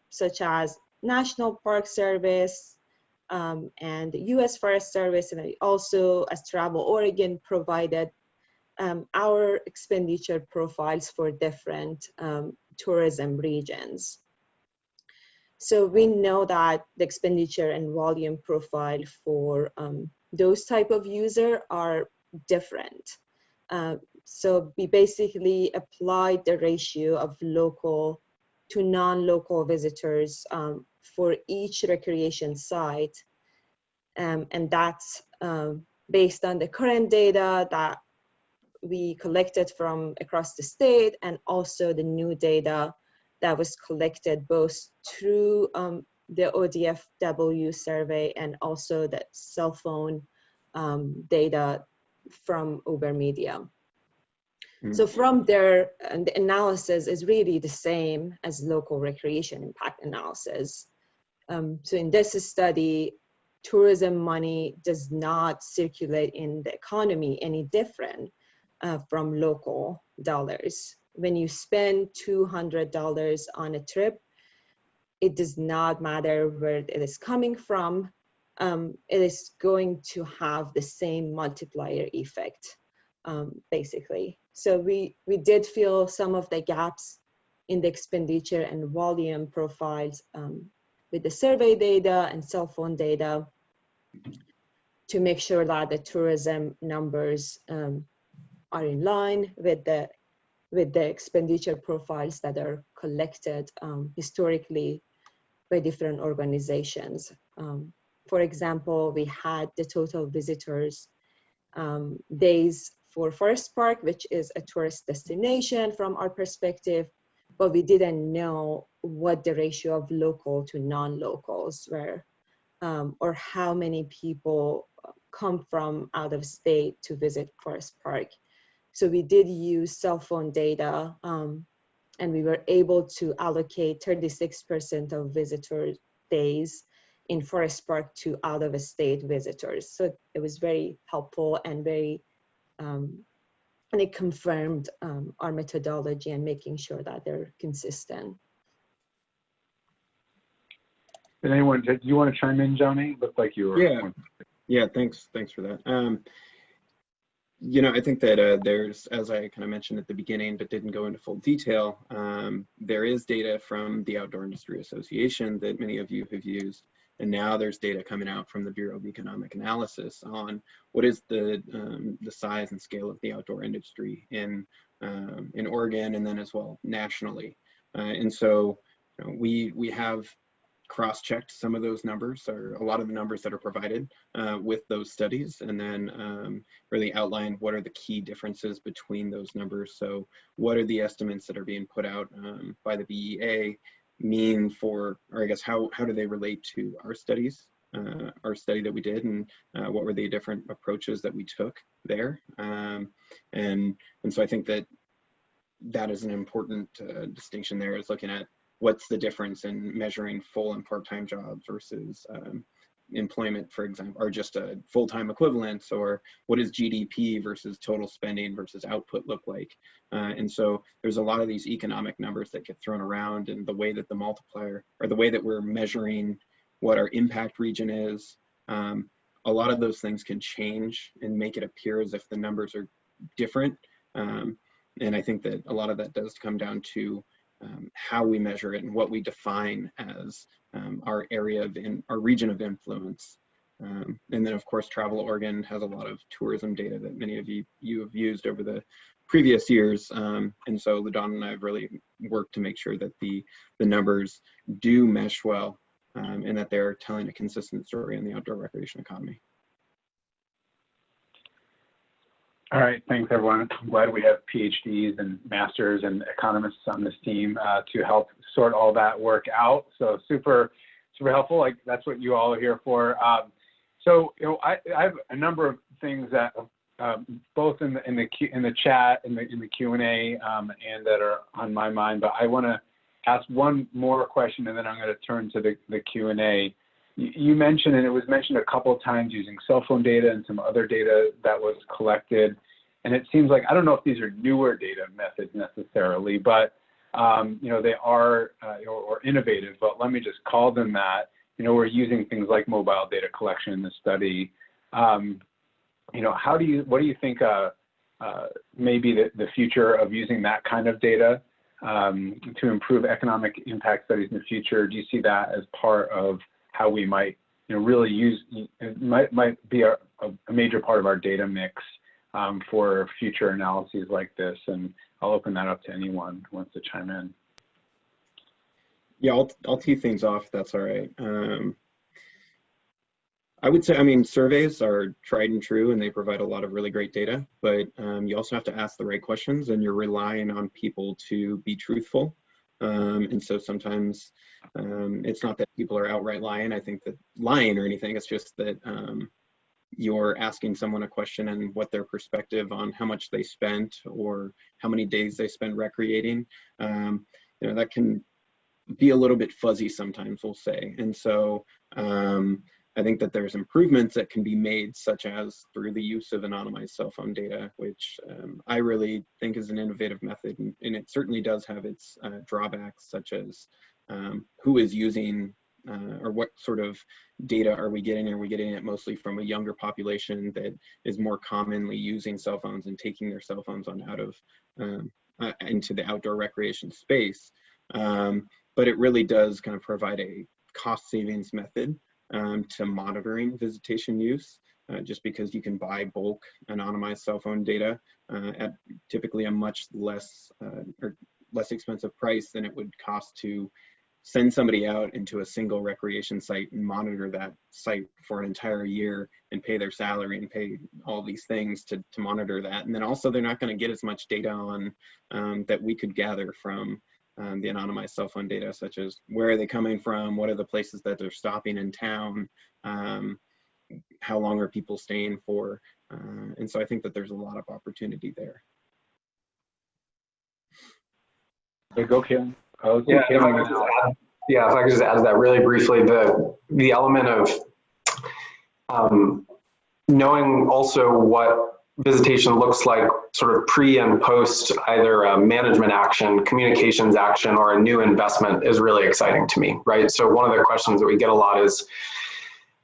such as National Park Service and U.S. Forest Service, and also as Travel Oregon provided our expenditure profiles for different tourism regions. So we know that the expenditure and volume profile for those type of user are different. So we basically applied the ratio of local to non-local visitors for each recreation site. And that's based on the current data that we collected from across the state, and also the new data that was collected both through the ODFW survey and also the cell phone data from Uber Media. So from there, the analysis is really the same as local recreation impact analysis. So in this study, tourism money does not circulate in the economy any different from local dollars. When you spend $200 on a trip, it does not matter where it is coming from. It is going to have the same multiplier effect, basically. So we did feel some of the gaps in the expenditure and volume profiles with the survey data and cell phone data to make sure that the tourism numbers are in line with the expenditure profiles that are collected historically by different organizations. For example, we had the total visitors days for Forest Park, which is a tourist destination from our perspective, but we didn't know what the ratio of local to non-locals were, or how many people come from out of state to visit Forest Park. So we did use cell phone data, and we were able to allocate 36% of visitor days in Forest Park to out-of-state visitors. So it was very helpful and very, and it confirmed our methodology and making sure that they're consistent. Did anyone, do you want to chime in, Johnny? Looked like you were. Yeah, thanks for that. You know, I think that there's, as I kind of mentioned at the beginning, but didn't go into full detail, there is data from the Outdoor Industry Association that many of you have used. And now there's data coming out from the Bureau of Economic Analysis on what is the size and scale of the outdoor industry in Oregon, and then as well nationally. And so you know, we have cross-checked some of those numbers, or a lot of the numbers that are provided with those studies, and then really outline what are the key differences between those numbers. So what are the estimates that are being put out by the BEA mean for, or I guess how do they relate to our studies, our study that we did, and what were the different approaches that we took there. And so I think that that is an important distinction there, is looking at what's the difference in measuring full and part-time jobs versus employment, for example, or just a full-time equivalence, or what is GDP versus total spending versus output look like. And so there's a lot of these economic numbers that get thrown around, and the way that the multiplier, or the way that we're measuring what our impact region is, a lot of those things can change and make it appear as if the numbers are different. And I think that a lot of that does come down to how we measure it and what we define as our area of our region of influence. And then of course, Travel Oregon has a lot of tourism data that many of you have used over the previous years. And so LaDonna and I have really worked to make sure that the numbers do mesh well, and that they're telling a consistent story in the outdoor recreation economy. All right, thanks everyone. I'm glad we have PhDs and masters and economists on this team to help sort all that work out. So super helpful. Like that's what you all are here for. So I have a number of things that both in the chat, in the Q&A, and that are on my mind. But I want to ask one more question, and then I'm going to turn to the Q&A. You mentioned, and it was mentioned a couple of times, using cell phone data and some other data that was collected. And it seems like, I don't know if these are newer data methods necessarily, but they are or innovative, but let me just call them that. We're using things like mobile data collection in the study. What do you think maybe the future of using that kind of data to improve economic impact studies in the future? Do you see that as part of how we might really use, it might be a major part of our data mix for future analyses like this? And I'll open that up to anyone who wants to chime in. Yeah, I'll tee things off if that's all right. I would say, surveys are tried and true, and they provide a lot of really great data, but you also have to ask the right questions, and you're relying on people to be truthful. And so sometimes it's not that people are outright lying. I think that lying or anything, it's just that you're asking someone a question and what their perspective on how much they spent or how many days they spent recreating, that can be a little bit fuzzy sometimes, we'll say. And so I think that there's improvements that can be made, such as through the use of anonymized cell phone data, which I really think is an innovative method, and it certainly does have its drawbacks, such as who is using or what sort of data are we getting? Are we getting it mostly from a younger population that is more commonly using cell phones and taking their cell phones on out of into the outdoor recreation space? But it really does kind of provide a cost savings method to monitoring visitation use, just because you can buy bulk anonymized cell phone data at typically a much less expensive price than it would cost to send somebody out into a single recreation site and monitor that site for an entire year and pay their salary and pay all these things to monitor that. And then also they're not going to get as much data on that we could gather from the anonymized cell phone data, such as where are they coming from, what are the places that they're stopping in town, how long are people staying for, and so I think that there's a lot of opportunity there. Go, Kim. Yeah, if I could just add to that really briefly, the element of knowing also what visitation looks like sort of pre and post either a management action, communications action, or a new investment is really exciting to me, right? So one of the questions that we get a lot is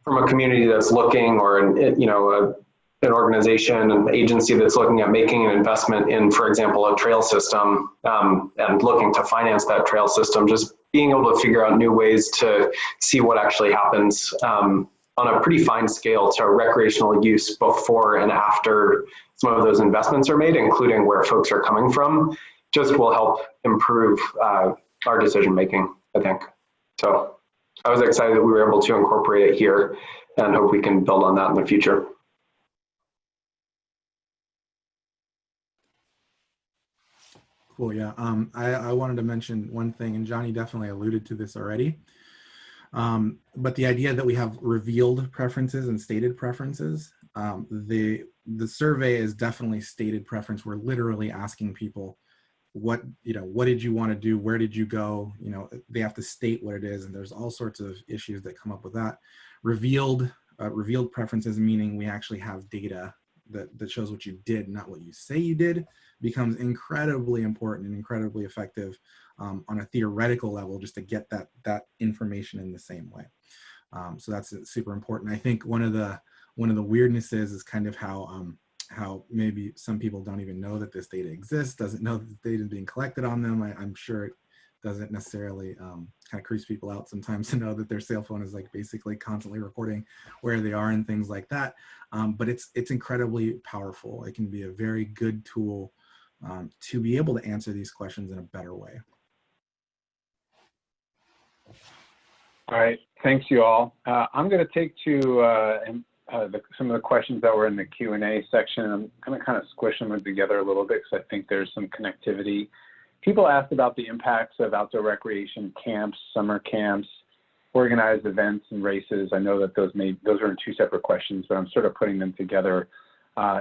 from a community that's looking, or an organization, an agency that's looking at making an investment in, for example, a trail system, and looking to finance that trail system, just being able to figure out new ways to see what actually happens on a pretty fine scale to recreational use before and after some of those investments are made, including where folks are coming from, just will help improve our decision making, I think. So I was excited that we were able to incorporate it here, and hope we can build on that in the future. Cool, yeah. I wanted to mention one thing, and Johnny definitely alluded to this already. But the idea that we have revealed preferences and stated preferences, the survey is definitely stated preference. We're literally asking people what did you want to do? Where did you go? They have to state what it is, and there's all sorts of issues that come up with that. Revealed preferences, meaning we actually have data that shows what you did, not what you say you did, becomes incredibly important and incredibly effective on a theoretical level, just to get that information in the same way. So that's super important. I think one of the weirdnesses is kind of how maybe some people don't even know that this data exists, doesn't know that the data is being collected on them. I'm sure it doesn't necessarily kind of creeps people out sometimes to know that their cell phone is like basically constantly recording where they are and things like that. But it's incredibly powerful. It can be a very good tool to be able to answer these questions in a better way. All right, thanks you all. I'm going to take to some of the questions that were in the Q&A section. I'm going to kind of squish them together a little bit because I think there's some connectivity. People asked about the impacts of outdoor recreation camps, summer camps, organized events and races. I know that those are in two separate questions, but I'm sort of putting them together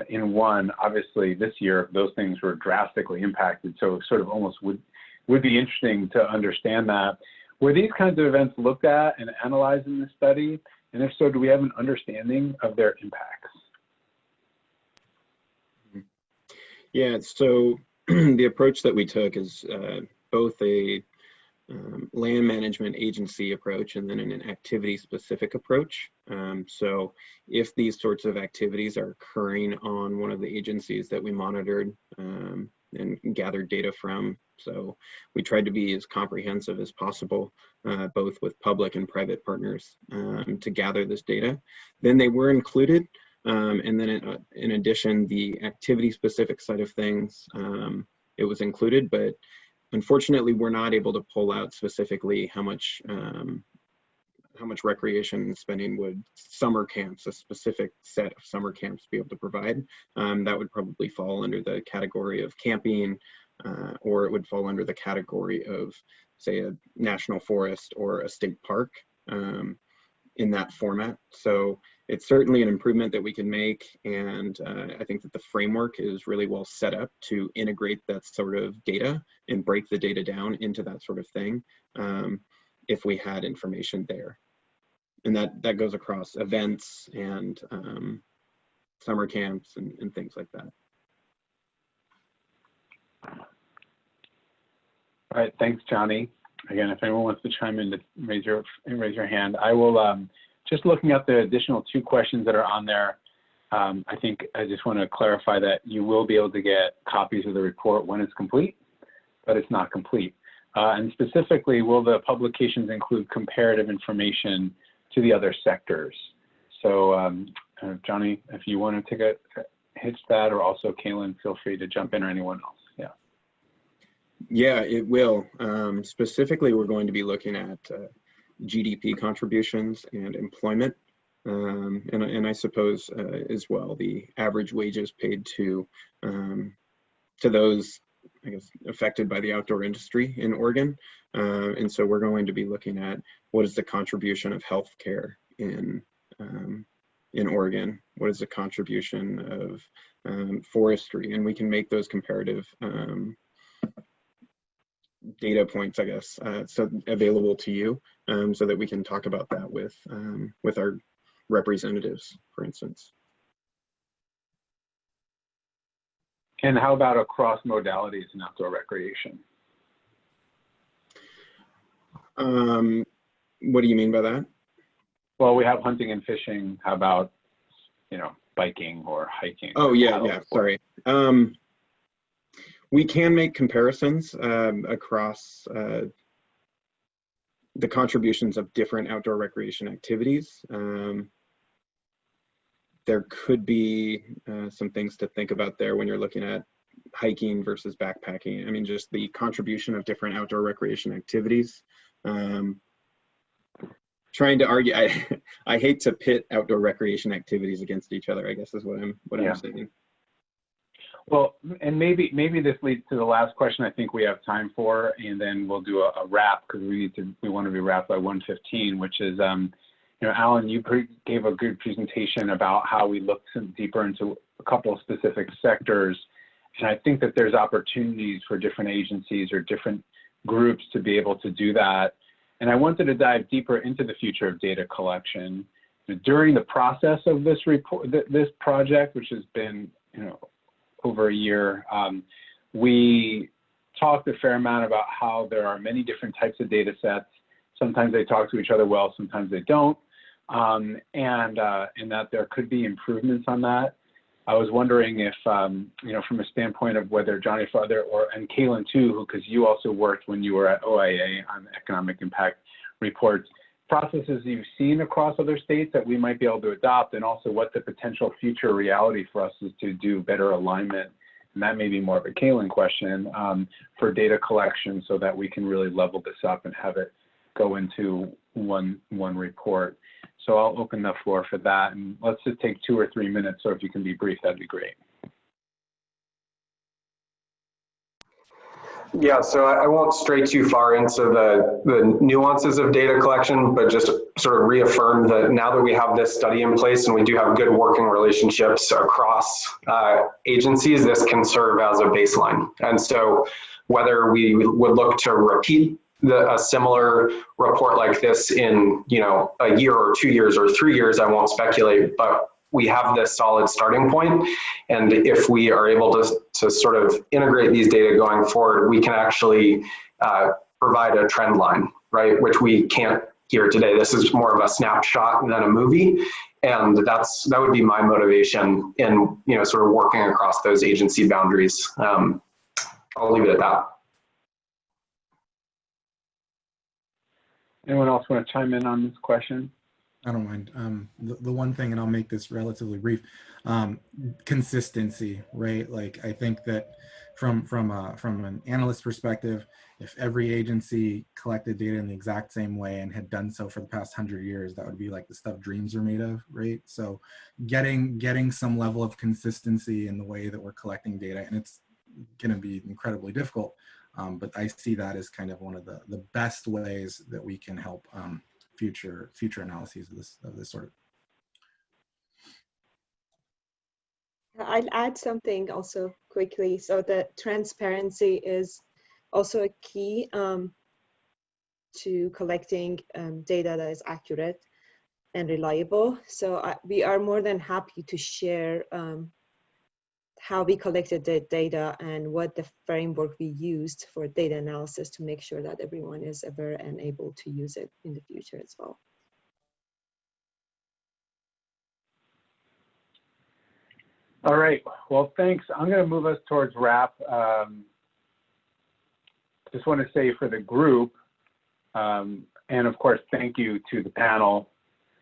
in one. Obviously, this year, those things were drastically impacted, so it sort of almost would be interesting to understand that. Were these kinds of events looked at and analyzed in the study? And if so, do we have an understanding of their impacts? Yeah, so the approach that we took is both a land management agency approach and then an activity-specific approach. So if these sorts of activities are occurring on one of the agencies that we monitored and gathered data from, so we tried to be as comprehensive as possible, both with public and private partners to gather this data. Then they were included. And then in addition, the activity-specific side of things, it was included, but unfortunately, we're not able to pull out specifically how much recreation spending would summer camps, a specific set of summer camps, be able to provide. That would probably fall under the category of camping, or it would fall under the category of, say, a national forest or a state park in that format. So it's certainly an improvement that we can make, and I think that the framework is really well set up to integrate that sort of data and break the data down into that sort of thing if we had information there. And that goes across events and summer camps and things like that. All right, thanks, Johnny. Again, if anyone wants to chime in, to raise your hand. I will, just looking at the additional two questions that are on there, I think I just want to clarify that you will be able to get copies of the report when it's complete, but it's not complete. And specifically, will the publications include comparative information to the other sectors? So Johnny, if you want to take a hit that, or also Kaylin, feel free to jump in, or anyone else. Yeah. Yeah, it will. Specifically, we're going to be looking at GDP contributions and employment, and I suppose as well the average wages paid to those, I guess, affected by the outdoor industry in Oregon. And so we're going to be looking at what is the contribution of healthcare in Oregon, what is the contribution of forestry, and we can make those comparative data points, I guess, so available to you, so that we can talk about that with our representatives, for instance. And how about across modalities in outdoor recreation? What do you mean by that? Well, we have hunting and fishing. How about, biking or hiking? Oh, yeah, sorry. We can make comparisons across the contributions of different outdoor recreation activities. There could be some things to think about there when you're looking at hiking versus backpacking. I mean, just the contribution of different outdoor recreation activities. Trying to argue, I hate to pit outdoor recreation activities against each other, I guess is what I'm saying. Well, and maybe this leads to the last question I think we have time for, and then we'll do a wrap, because we want to be wrapped by 1:15, which is, Alan, you gave a good presentation about how we looked deeper into a couple of specific sectors, I think that there's opportunities for different agencies or different groups to be able to do that. And I wanted to dive deeper into the future of data collection. During the process of this report, this project, which has been, over a year, we talked a fair amount about how there are many different types of data sets. Sometimes they talk to each other well, sometimes they don't, and that there could be improvements on that. I was wondering if, from a standpoint of whether Johnny Father and Kaylin too, because you also worked when you were at OIA on economic impact reports, processes you've seen across other states that we might be able to adopt, and also what the potential future reality for us is to do better alignment. And that may be more of a Kaylin question for data collection, so that we can really level this up and have it go into one report. So I'll open the floor for that, and let's just take 2 or 3 minutes. So if you can be brief, that'd be great. Yeah, so I won't stray too far into the nuances of data collection, but just sort of reaffirm that now that we have this study in place and we do have good working relationships across agencies, this can serve as a baseline. And so whether we would look to repeat a similar report like this in a year or 2 years or 3 years, I won't speculate, but we have this solid starting point. And if we are able to sort of integrate these data going forward, we can actually provide a trend line, right? Which we can't here today. This is more of a snapshot than a movie. And that would be my motivation in sort of working across those agency boundaries. I'll leave it at that. Anyone else want to chime in on this question? I don't mind. The one thing, and I'll make this relatively brief, consistency, right? Like, I think that from an analyst perspective, if every agency collected data in the exact same way and had done so for the past 100 years, that would be like the stuff dreams are made of, right? So getting some level of consistency in the way that we're collecting data, and it's going to be incredibly difficult, but I see that as kind of one of the best ways that we can help future analyses of this sort. I'll add something also quickly. So the transparency is also a key to collecting data that is accurate and reliable. So we are more than happy to share how we collected the data and what the framework we used for data analysis to make sure that everyone is aware and able to use it in the future as well. All right, well, thanks. I'm going to move us towards wrap. Just want to say for the group, and of course, thank you to the panel,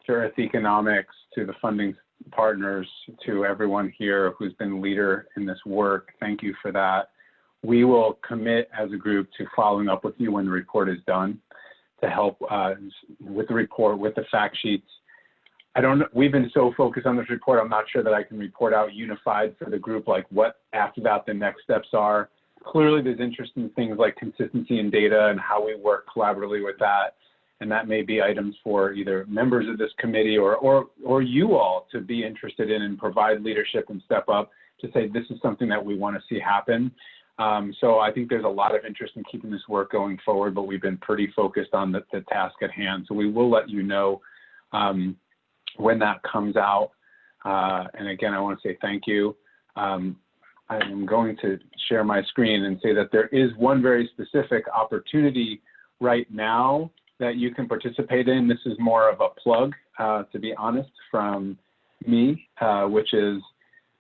to Earth Economics, to the funding partners, to everyone here who's been leader in this work. Thank you for that. We will commit as a group to following up with you when the report is done, to help with the report, with the fact sheets. We've been so focused on this report, I'm not sure that I can report out unified for the group, like what after that the next steps are. Clearly there's interest in things like consistency in data and how we work collaboratively with that. And that may be items for either members of this committee or you all to be interested in and provide leadership and step up to say this is something that we want to see happen. So I think there's a lot of interest in keeping this work going forward, but we've been pretty focused on the task at hand. So we will let you know when that comes out. And again, I want to say thank you. I'm going to share my screen and say that there is one very specific opportunity right now that you can participate in. This is more of a plug, to be honest, from me, which is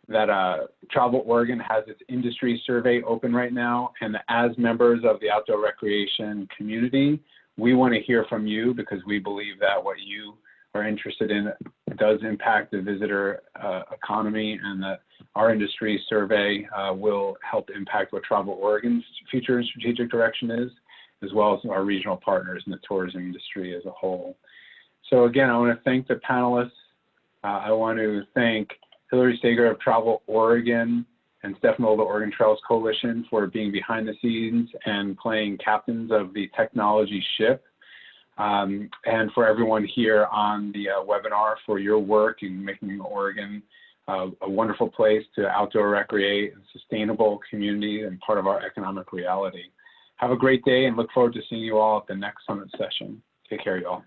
that Travel Oregon has its industry survey open right now. And as members of the outdoor recreation community, we want to hear from you because we believe that what you are interested in does impact the visitor economy, and that our industry survey will help impact what Travel Oregon's future and strategic direction is, as well as our regional partners in the tourism industry as a whole. So again, I want to thank the panelists. I want to thank Hillary Sager of Travel Oregon and Stefano of the Oregon Trails Coalition for being behind the scenes and playing captains of the technology ship. And for everyone here on the webinar for your work in making Oregon a wonderful place to outdoor recreate, a sustainable community and part of our economic reality. Have a great day and look forward to seeing you all at the next summit session. Take care, y'all.